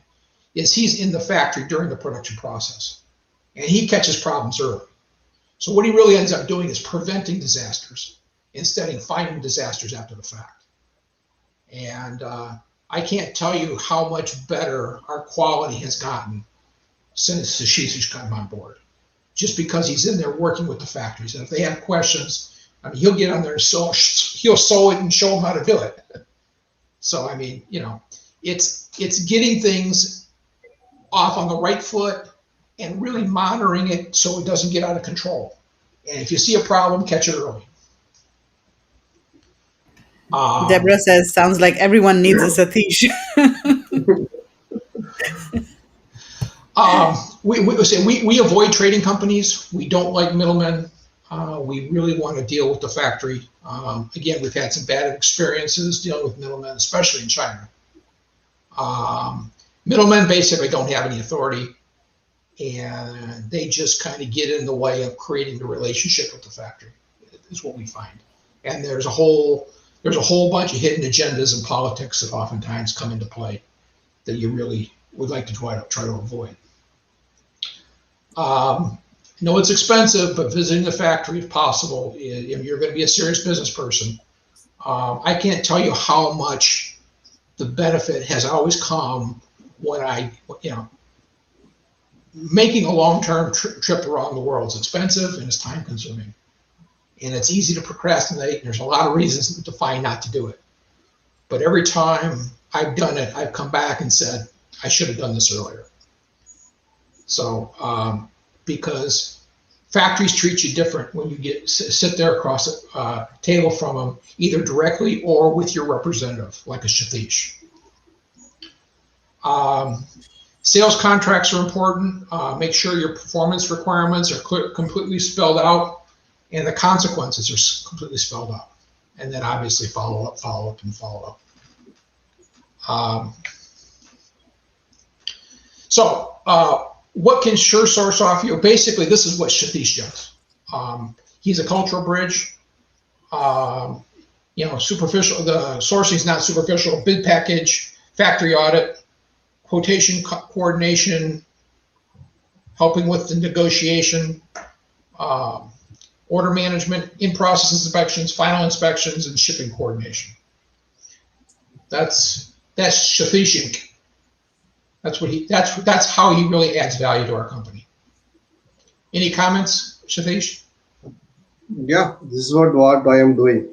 Speaker 4: is he's in the factory during the production process, and he catches problems early. So what he really ends up doing is preventing disasters instead of finding disasters after the fact. And I can't tell you how much better our quality has gotten since Satish's come on board, just because he's in there working with the factories. And if they have questions, I mean, he'll get on there and he'll sew it and show them how to do it. So, I mean, you know, it's getting things off on the right foot and really monitoring it so it doesn't get out of control. And if you see a problem, catch it early.
Speaker 1: Deborah says, sounds like everyone needs a Satish.
Speaker 4: We avoid trading companies. We don't like middlemen. We really want to deal with the factory. Again, we've had some bad experiences dealing with middlemen, especially in China. Middlemen basically don't have any authority, and they just kind of get in the way of creating the relationship with the factory, is what we find. And there's a whole bunch of hidden agendas and politics that oftentimes come into play that you really would like to try to avoid. No, it's expensive, but visiting the factory, if possible, if you're going to be a serious business person, I can't tell you how much the benefit has always come when making a long-term trip around the world is expensive and it's time-consuming. And it's easy to procrastinate. And there's a lot of reasons to find not to do it. But every time I've done it, I've come back and said, I should have done this earlier. So, because factories treat you different when you sit there across a table from them, either directly or with your representative, like a Satish. Sales contracts are important. Make sure your performance requirements are completely spelled out, and the consequences are completely spelled out. And then obviously follow up. What can SureSource offer you? Basically, this is what Satish does. He's a cultural bridge. Superficial. The sourcing is not superficial. Bid package, factory audit, quotation coordination, helping with the negotiation, order management, in-process inspections, final inspections, and shipping coordination. That's Satish Inc. That's how he really adds value to our company. Any comments, Satish?
Speaker 5: Yeah, this is what I am doing.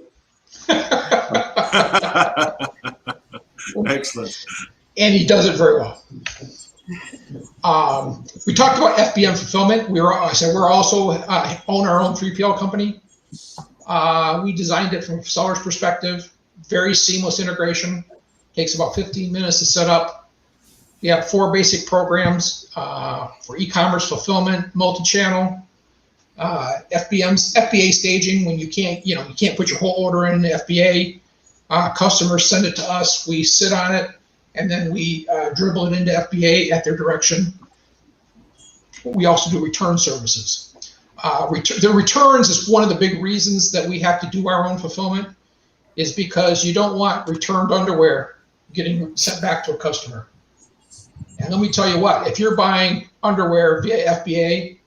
Speaker 3: Excellent.
Speaker 4: And he does it very well. We talked about FBM fulfillment. We're also own our own 3PL company. We designed it from a seller's perspective. Very seamless integration. Takes about 15 minutes to set up. We have 4 basic programs for e-commerce fulfillment, multi-channel, FBA staging when you can't put your whole order in the FBA. Customers send it to us. We sit on it, and then we dribble it into FBA at their direction. We also do return services. The returns is one of the big reasons that we have to do our own fulfillment, is because you don't want returned underwear getting sent back to a customer. And let me tell you what, if you're buying underwear via FBA,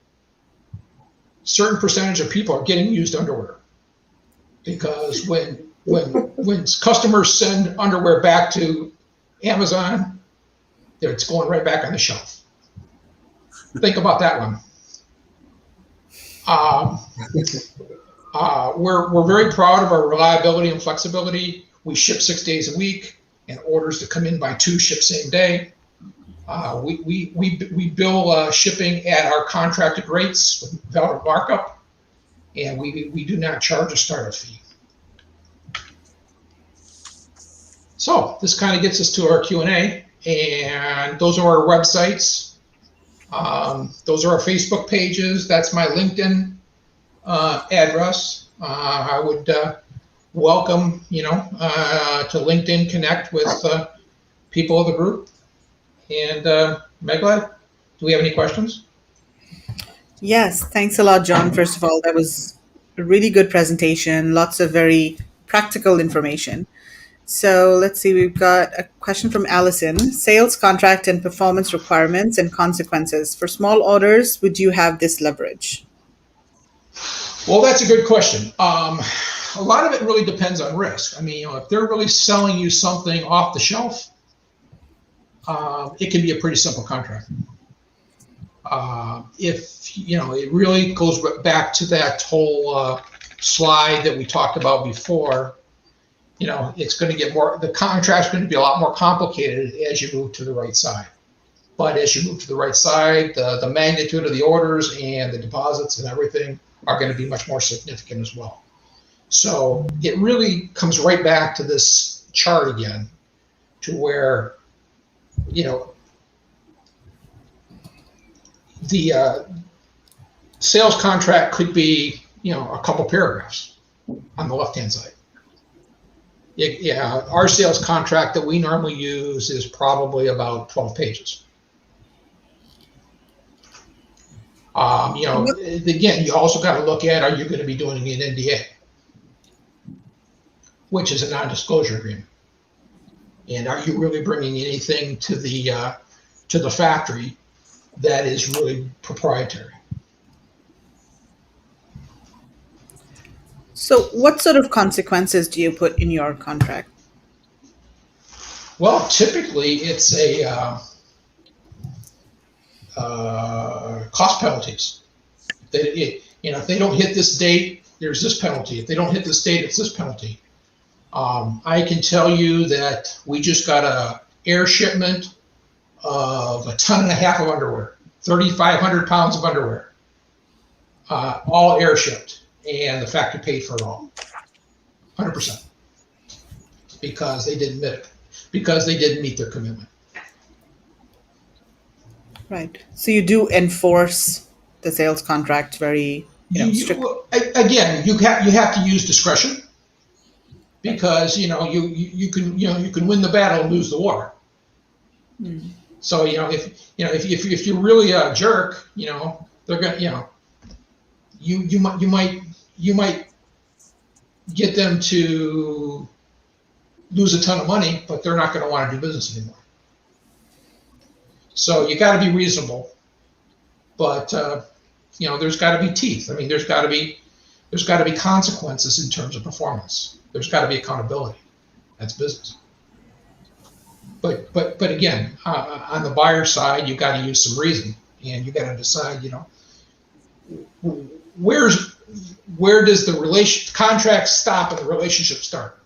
Speaker 4: certain percentage of people are getting used underwear. Because when customers send underwear back to Amazon, it's going right back on the shelf. Think about that one. We're very proud of our reliability and flexibility. We ship 6 days a week, and orders that come in by 2 ship same day. We bill shipping at our contracted rates without a markup, and we do not charge a startup fee. So this kind of gets us to our Q&A, and those are our websites. Those are our Facebook pages. That's my LinkedIn address. I would welcome, to LinkedIn connect with people of the group. And Megla, do we have any questions?
Speaker 1: Yes, thanks a lot, John. First of all, that was a really good presentation, lots of very practical information. So let's see, we've got a question from Allison. Sales contract and performance requirements and consequences. For small orders, would you have this leverage?
Speaker 4: Well, that's a good question. A lot of it really depends on risk. I mean, if they're really selling you something off the shelf, it can be a pretty simple contract. If, it really goes back to that whole slide that we talked about before, it's going to get the contract's going to be a lot more complicated as you move to the right side. But as you move to the right side, the magnitude of the orders and the deposits and everything are going to be much more significant as well. So it really comes right back to this chart again, to where, the sales contract could be, a couple paragraphs on the left-hand side. Our sales contract that we normally use is probably about 12 pages. Again, you also got to look at, are you going to be doing an NDA, which is a non-disclosure agreement, and are you really bringing anything to the factory that is really proprietary?
Speaker 1: So what sort of consequences do you put in your contract?
Speaker 4: Well, typically it's a cost penalties. If they don't hit this date, there's this penalty. If they don't hit this date, it's this penalty. I can tell you that we just got a air shipment of 1.5 tons of underwear, 3,500 pounds of underwear, all air shipped, and the factory paid for it all, 100%, because they didn't meet their commitment.
Speaker 1: Right. So you do enforce the sales contract very strict.
Speaker 4: Again, you have to use discretion, because you can win the battle and lose the war. Mm. So if you're really a jerk, they're gonna you might get them to lose a ton of money, but they're not going to want to do business anymore. So you got to be reasonable, but there's got to be teeth. I mean, there's got to be consequences in terms of performance. There's got to be accountability. That's business. But again, on the buyer side, you got to use some reason, and you got to decide, where does the contract stop and the relationship start?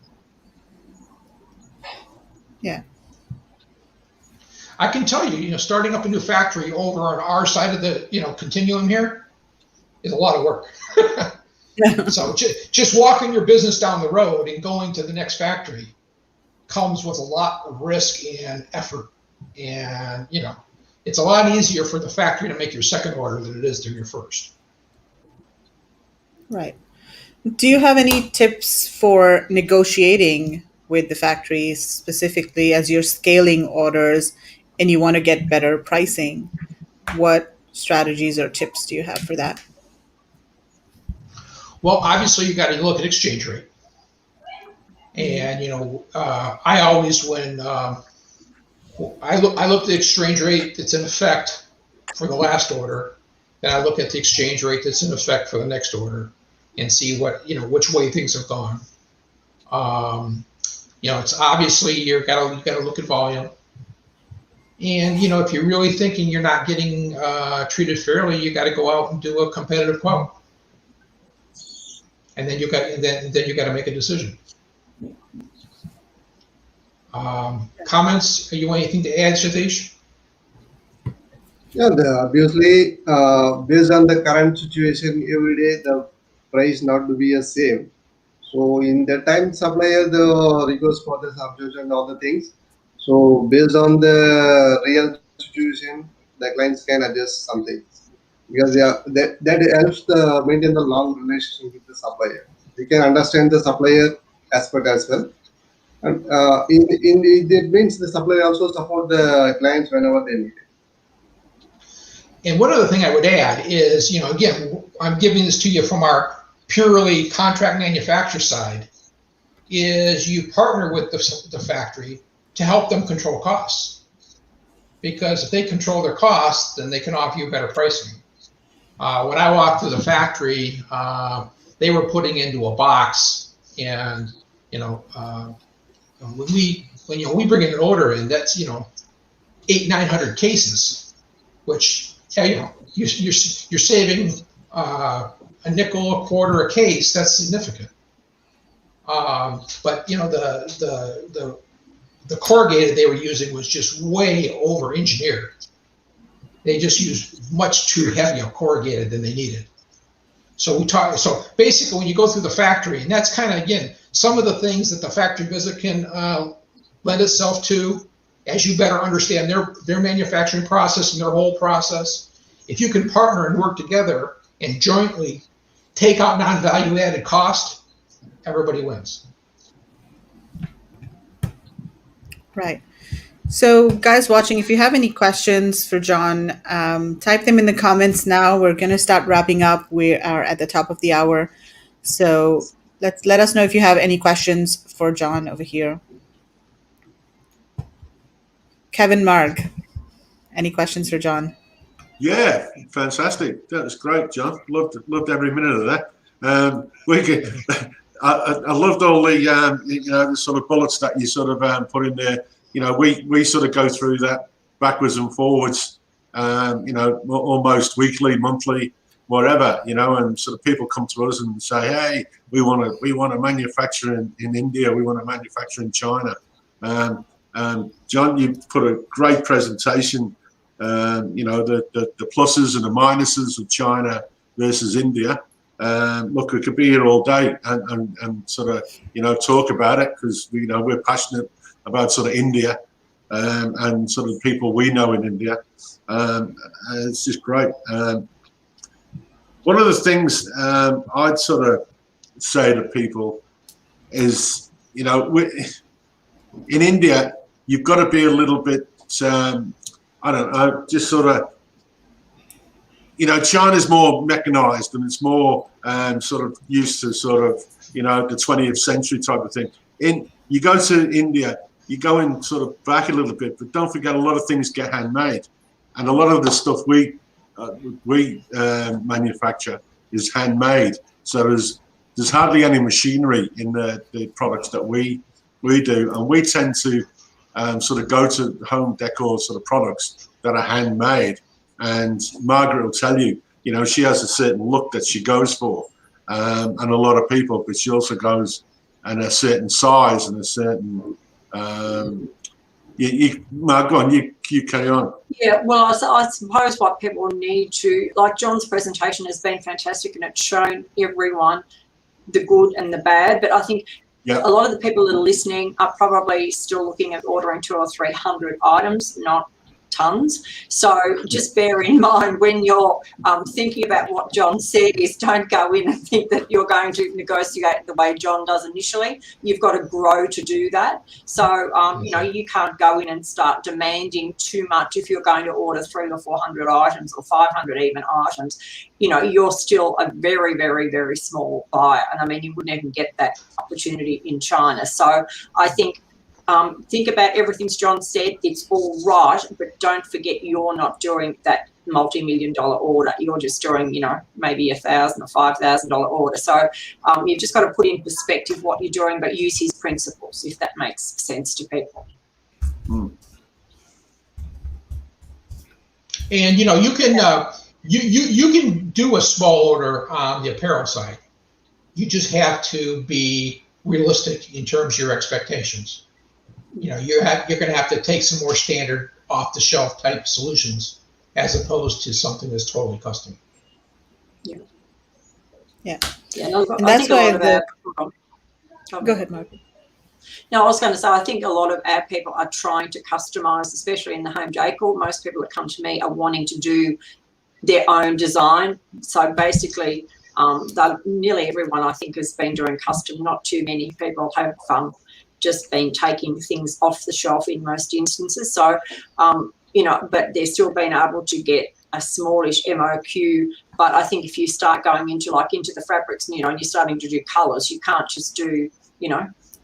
Speaker 1: Yeah.
Speaker 4: I can tell you, starting up a new factory over on our side of the, continuum here is a lot of work. So just walking your business down the road and going to the next factory comes with a lot of risk and effort. And, it's a lot easier for the factory to make your second order than it is to your first.
Speaker 1: Right. Do you have any tips for negotiating with the factories, specifically as you're scaling orders and you want to get better pricing? What strategies or tips do you have for that?
Speaker 4: Well, obviously you got to look at exchange rate. And, I always, when I look at the exchange rate that's in effect for the last order, then I look at the exchange rate that's in effect for the next order and see what, which way things have gone. It's obviously you got to look at volume. And, if you're really thinking you're not getting treated fairly, you got to go out and do a competitive quote. And then you got to make a decision. Comments? You want anything to add, Satish?
Speaker 5: Yeah, obviously, based on the current situation, every day the price not to be the same. So in that time, supplier the request for the substitution and all the things. So based on the real situation, the clients can adjust something, because that helps to maintain the long relationship with the supplier. We can understand the supplier aspect as well, and it means the supplier also support the clients whenever they need it.
Speaker 4: And one other thing I would add is, again, I'm giving this to you from our purely contract manufacturer side, is you partner with the factory to help them control costs. Because if they control their costs, then they can offer you better pricing. When I walked through the factory, they were putting into a box, and when we bring in an order in, that's 800-900 cases, which you're saving a nickel, a quarter a case. That's significant. But the corrugated they were using was just way over engineered. They just used much too heavy a corrugated than they needed. So basically, when you go through the factory, and that's kind of, again, some of the things that the factory visit can lend itself to, as you better understand their manufacturing process and their whole process. If you can partner and work together and jointly take out non-value added cost, everybody wins.
Speaker 1: Right. So guys watching, if you have any questions for John, type them in the comments now. We're going to start wrapping up. We are at the top of the hour. So let us know if you have any questions for John over here. Kevin Marg, any questions for John?
Speaker 3: Yeah, fantastic. That was great, John. Loved every minute of that. I loved all the the sort of bullets that you sort of put in there. We sort of go through that backwards and forwards. Almost weekly, monthly, whatever. And sort of people come to us and say, "Hey, we want to manufacture in India. We want to manufacture in China." John, you put a great presentation. The pluses and the minuses of China versus India. Look, we could be here all day and sort of talk about it, because we're passionate about sort of India and sort of people we know in India. It's just great. One of the things I'd sort of say to people is, in India, you've got to be a little bit, I don't know, just sort of, China's more mechanized and it's more sort of used to sort of, the 20th century type of thing. You go to India, you go in sort of back a little bit, but don't forget a lot of things get handmade. And a lot of the stuff we manufacture is handmade. So there's hardly any machinery in the products that we do. And we tend to sort of go to home decor sort of products that are handmade. And Margaret will tell you, she has a certain look that she goes for, and a lot of people, but she also goes in a certain size and a certain. Margaret, you carry on.
Speaker 2: Yeah, well, I suppose what people need to, like John's presentation has been fantastic, and it's shown everyone the good and the bad. But I think a lot of the people that are listening are probably still looking at ordering 200 or 300 items, not tons. So just bear in mind when you're thinking about what John said, is don't go in and think that you're going to negotiate the way John does initially. You've got to grow to do that. So, you can't go in and start demanding too much if you're going to order 300 or 400 items or 500 even items. You're still a very, very, very small buyer. And I mean, you wouldn't even get that opportunity in China. So I think about everything John said. It's all right, but don't forget you're not doing that multi-million-dollar order. You're just doing, maybe $1,000 or $5,000 order. So you've just got to put in perspective what you're doing, but use his principles, if that makes sense to people.
Speaker 4: And you can you can do a small order on the apparel side. You just have to be realistic in terms of your expectations. You're going to have to take some more standard off-the-shelf type solutions as opposed to something that's totally custom.
Speaker 1: Yeah.
Speaker 2: And
Speaker 1: that's why
Speaker 2: go ahead, Mark. No, I was going to say, I think a lot of our people are trying to customize, especially in the home decor. Most people that come to me are wanting to do their own design. So basically, nearly everyone I think has been doing custom. Not too many people have just been taking things off the shelf in most instances. So, but they're still being able to get a smallish MOQ. But I think if you start going into the fabrics, and you're starting to do colours, you can't just do,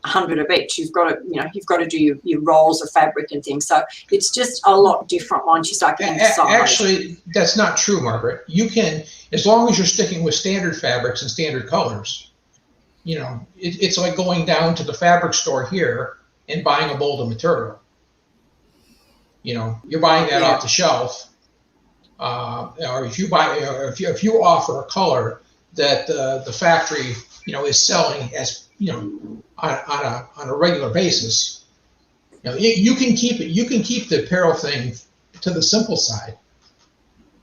Speaker 2: 100 of each. You've got to do your rolls of fabric and things. So it's just a lot different once you start getting size.
Speaker 4: Actually, that's not true, Margaret. You can, as long as you're sticking with standard fabrics and standard colors, it's like going down to the fabric store here and buying a mold of material. You're buying that off the shelf. Or if you offer a color that the factory is selling as on a regular basis, you can keep it. You can keep the apparel thing to the simple side,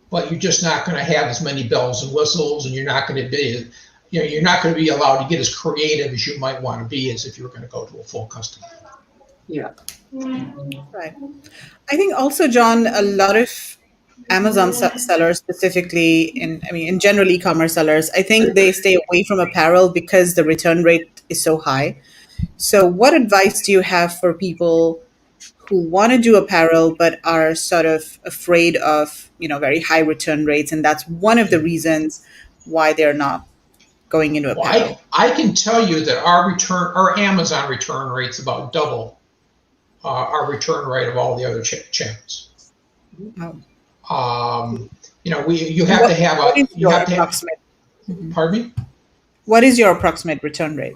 Speaker 4: but you're just not going to have as many bells and whistles, and you're not going to be allowed to get as creative as you might want to be as if you were going to go to a full custom.
Speaker 2: Yeah.
Speaker 1: Right. I think also, John, a lot of Amazon sellers specifically, in general e-commerce sellers, I think they stay away from apparel because the return rate is so high. So what advice do you have for people who want to do apparel but are sort of afraid of, very high return rates, and that's one of the reasons why they're not going into apparel?
Speaker 4: Well, I can tell you that our Amazon return rate's about double our return rate of all the other channels.
Speaker 1: Oh.
Speaker 4: You have to have
Speaker 1: approximate.
Speaker 4: Pardon me?
Speaker 1: What is your approximate return rate?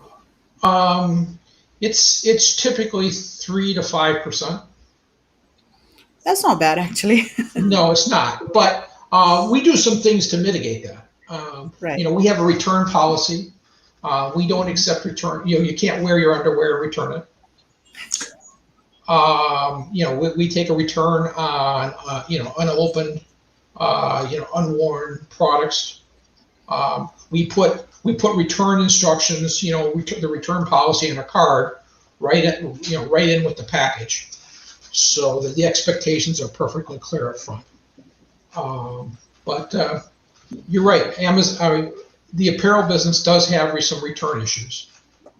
Speaker 4: It's typically 3 to 5%.
Speaker 1: That's not bad, actually.
Speaker 4: No, it's not. But we do some things to mitigate that.
Speaker 1: Right.
Speaker 4: We have a return policy. We don't accept return. You can't wear your underwear and return it. We take a return on unopened, unworn products. We put return instructions, the return policy in a card, right in with the package, so that the expectations are perfectly clear up front. But you're right, Amazon, the apparel business does have some return issues.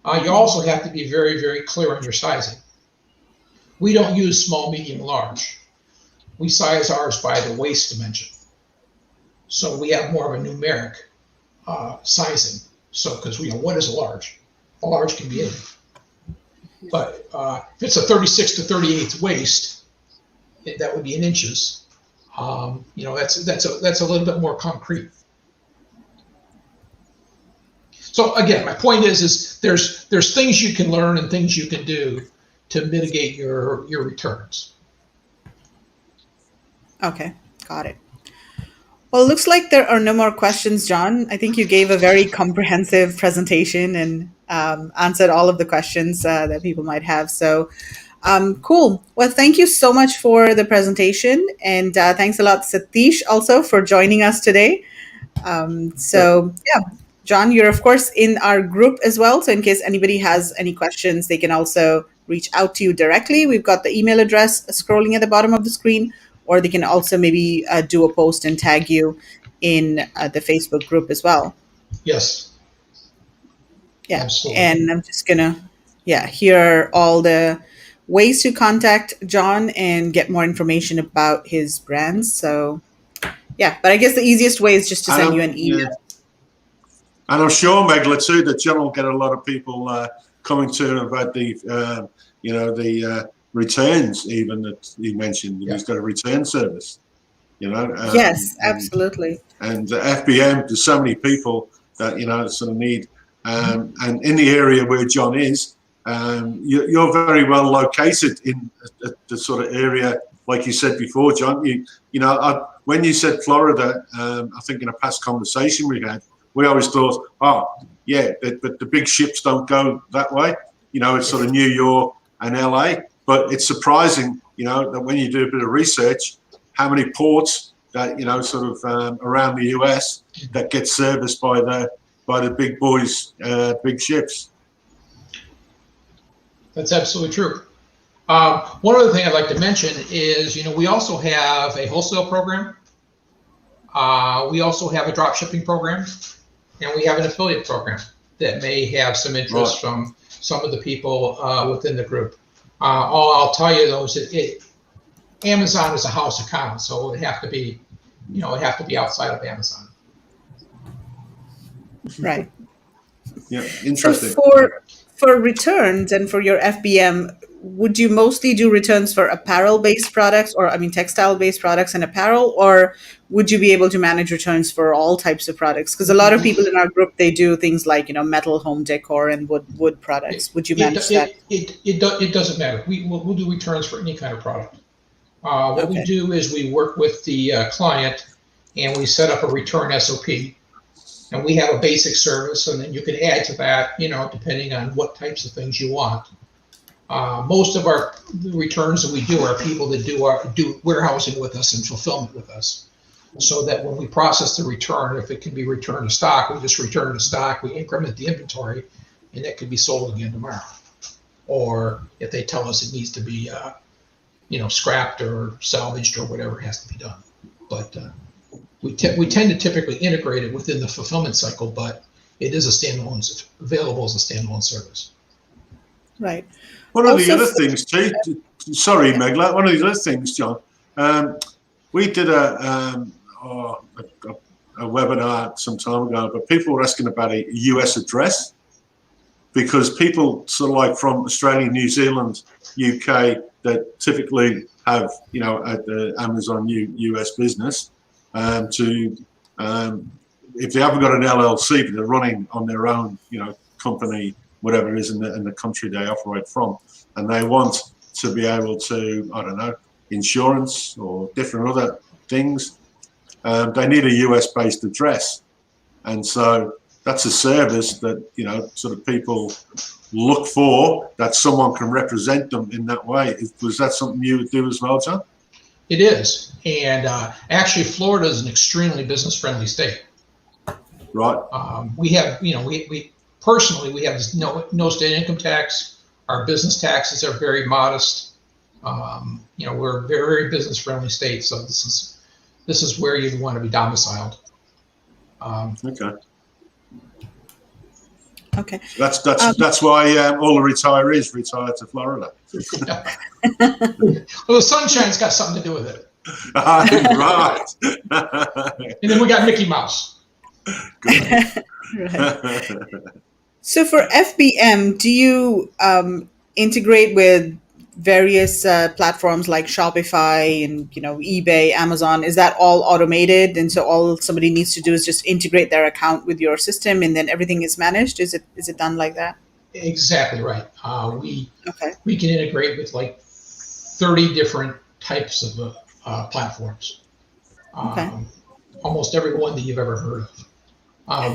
Speaker 4: You also have to be very, very clear on your sizing. We don't use small, medium, large. We size ours by the waist dimension. So we have more of a numeric sizing. So, because what is a large? A large can be anything. But if it's a 36 to 38 waist, that would be in inches. That's a little bit more concrete. So again, my point is there's things you can learn and things you can do to mitigate your returns.
Speaker 1: Okay, got it. Well, it looks like there are no more questions, John. I think you gave a very comprehensive presentation and answered all of the questions that people might have. So cool. Well, thank you so much for the presentation. And thanks a lot, Satish, also for joining us today. John, you're of course in our group as well. So in case anybody has any questions, they can also reach out to you directly. We've got the email address scrolling at the bottom of the screen, or they can also maybe do a post and tag you in the Facebook group as well.
Speaker 4: Yes.
Speaker 1: Yeah.
Speaker 4: Absolutely.
Speaker 1: And I'm just gonna, hear all the ways to contact John and get more information about his brands. So but I guess the easiest way is just to send you an email.
Speaker 3: Yeah. And I'm sure, Megla, too, that John will get a lot of people coming to him about the returns, even that he mentioned. He's got a return service,
Speaker 1: Yes, absolutely.
Speaker 3: And FBM, there's so many people that, sort of need. And in the area where John is, you're very well located in the sort of area, like you said before, John. When you said Florida, I think in a past conversation we had, we always thought, but the big ships don't go that way. It's sort of New York and LA. But it's surprising, that when you do a bit of research, how many ports that, around the US that get serviced by the big boys, big ships.
Speaker 4: That's absolutely true. One other thing I'd like to mention is, we also have a wholesale program. We also have a drop shipping program, and we have an affiliate program that may have some interest from some of the people within the group. All I'll tell you though is Amazon is a house account, so it would have to be, outside of Amazon.
Speaker 1: Right.
Speaker 3: Yeah, interesting.
Speaker 1: So for returns and for your FBM, would you mostly do returns for apparel-based products, or textile-based products and apparel, or would you be able to manage returns for all types of products? Because a lot of people in our group, they do things like metal home decor and wood products. Would you manage that?
Speaker 4: It doesn't matter. We'll do returns for any kind of product. What we do is we work with the client and we set up a return SOP. And we have a basic service, and then you can add to that, depending on what types of things you want. Most of the returns that we do are people that do warehousing with us and fulfillment with us. So that when we process the return, if it can be returned to stock, we just return to stock, we increment the inventory, and it could be sold again tomorrow. Or if they tell us it needs to be, scrapped or salvaged or whatever has to be done. But we tend to typically integrate it within the fulfillment cycle, but it is available as a standalone service.
Speaker 1: Right.
Speaker 3: One of the other things too, sorry, Megla, one of the other things, John, we did a webinar some time ago, but people were asking about a US address, because people sort of like from Australia, New Zealand, UK, that typically have, at the Amazon US business, if they haven't got an LLC, but they're running on their own, company, whatever it is in the country they operate from, and they want to be able to, I don't know, insurance or different other things, they need a US-based address. And so that's a service that, sort of people look for, that someone can represent them in that way. Was that something you would do as well, John?
Speaker 4: It is. And actually, Florida is an extremely business-friendly state.
Speaker 3: Right.
Speaker 4: We have, we personally, we have no state income tax. Our business taxes are very modest. We're a very, very business-friendly state. So this is where you'd want to be domiciled.
Speaker 3: Okay.
Speaker 1: Okay.
Speaker 3: That's why all the retirees retire to Florida.
Speaker 4: Well, the sunshine's got something to do with it.
Speaker 3: Right.
Speaker 4: And then we got Mickey Mouse.
Speaker 1: Right. So for FBM, do you integrate with various platforms like Shopify and eBay, Amazon? Is that all automated, and so all somebody needs to do is just integrate their account with your system, and then everything is managed? Is it done like that?
Speaker 4: Exactly right. We can integrate with like 30 different types of platforms. Almost every one that you've ever heard of.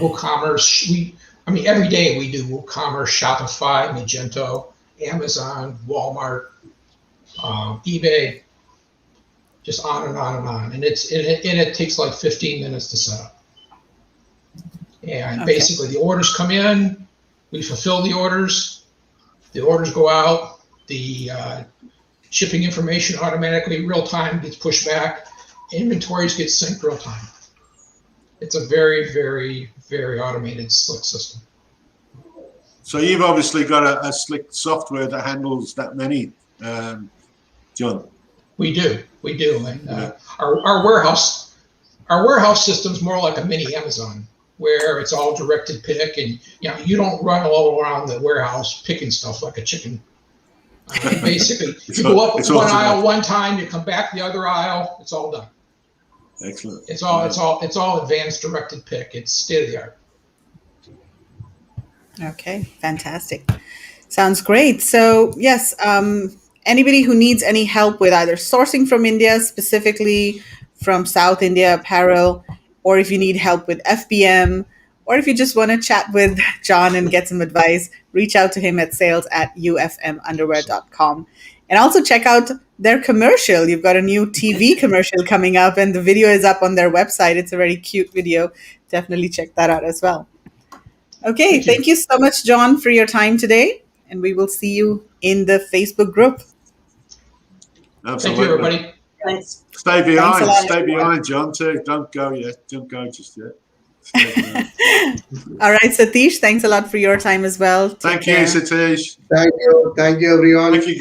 Speaker 4: WooCommerce. Every day we do WooCommerce, Shopify, Magento, Amazon, Walmart, eBay, just on and on and on. And it takes like 15 minutes to set up. And basically the orders come in, we fulfill the orders go out, the shipping information automatically real time gets pushed back, inventories get synced real time. It's a very, very, very automated, slick system.
Speaker 3: So you've obviously got a slick software that handles that many, John.
Speaker 4: We do, and our warehouse system's more like a mini Amazon, where it's all directed pick, and you don't run all around the warehouse picking stuff like a chicken. Basically, you go up one aisle one time, you come back the other aisle, it's all done.
Speaker 3: Excellent.
Speaker 4: It's all advanced directed pick. It's state of the art.
Speaker 1: Okay, fantastic. Sounds great. So yes, anybody who needs any help with either sourcing from India, specifically from South India apparel, or if you need help with FBM, or if you just want to chat with John and get some advice, reach out to him at sales@ufmunderwear.com. And also check out their commercial. You've got a new TV commercial coming up, and the video is up on their website. It's a very cute video. Definitely check that out as well. Okay, thank you so much, John, for your time today. and we will see you in the Facebook group.
Speaker 3: Absolutely.
Speaker 4: Thank you, everybody.
Speaker 2: Thanks.
Speaker 3: Stay behind.
Speaker 1: lot,
Speaker 3: Stay
Speaker 1: everyone.
Speaker 3: behind, John, too. Don't go yet. Don't go just yet. Stay behind.
Speaker 1: All right, Satish, thanks a lot for your time as well. Take
Speaker 3: Thank you,
Speaker 1: care.
Speaker 3: Satish.
Speaker 5: Thank you everyone.
Speaker 3: Thank you.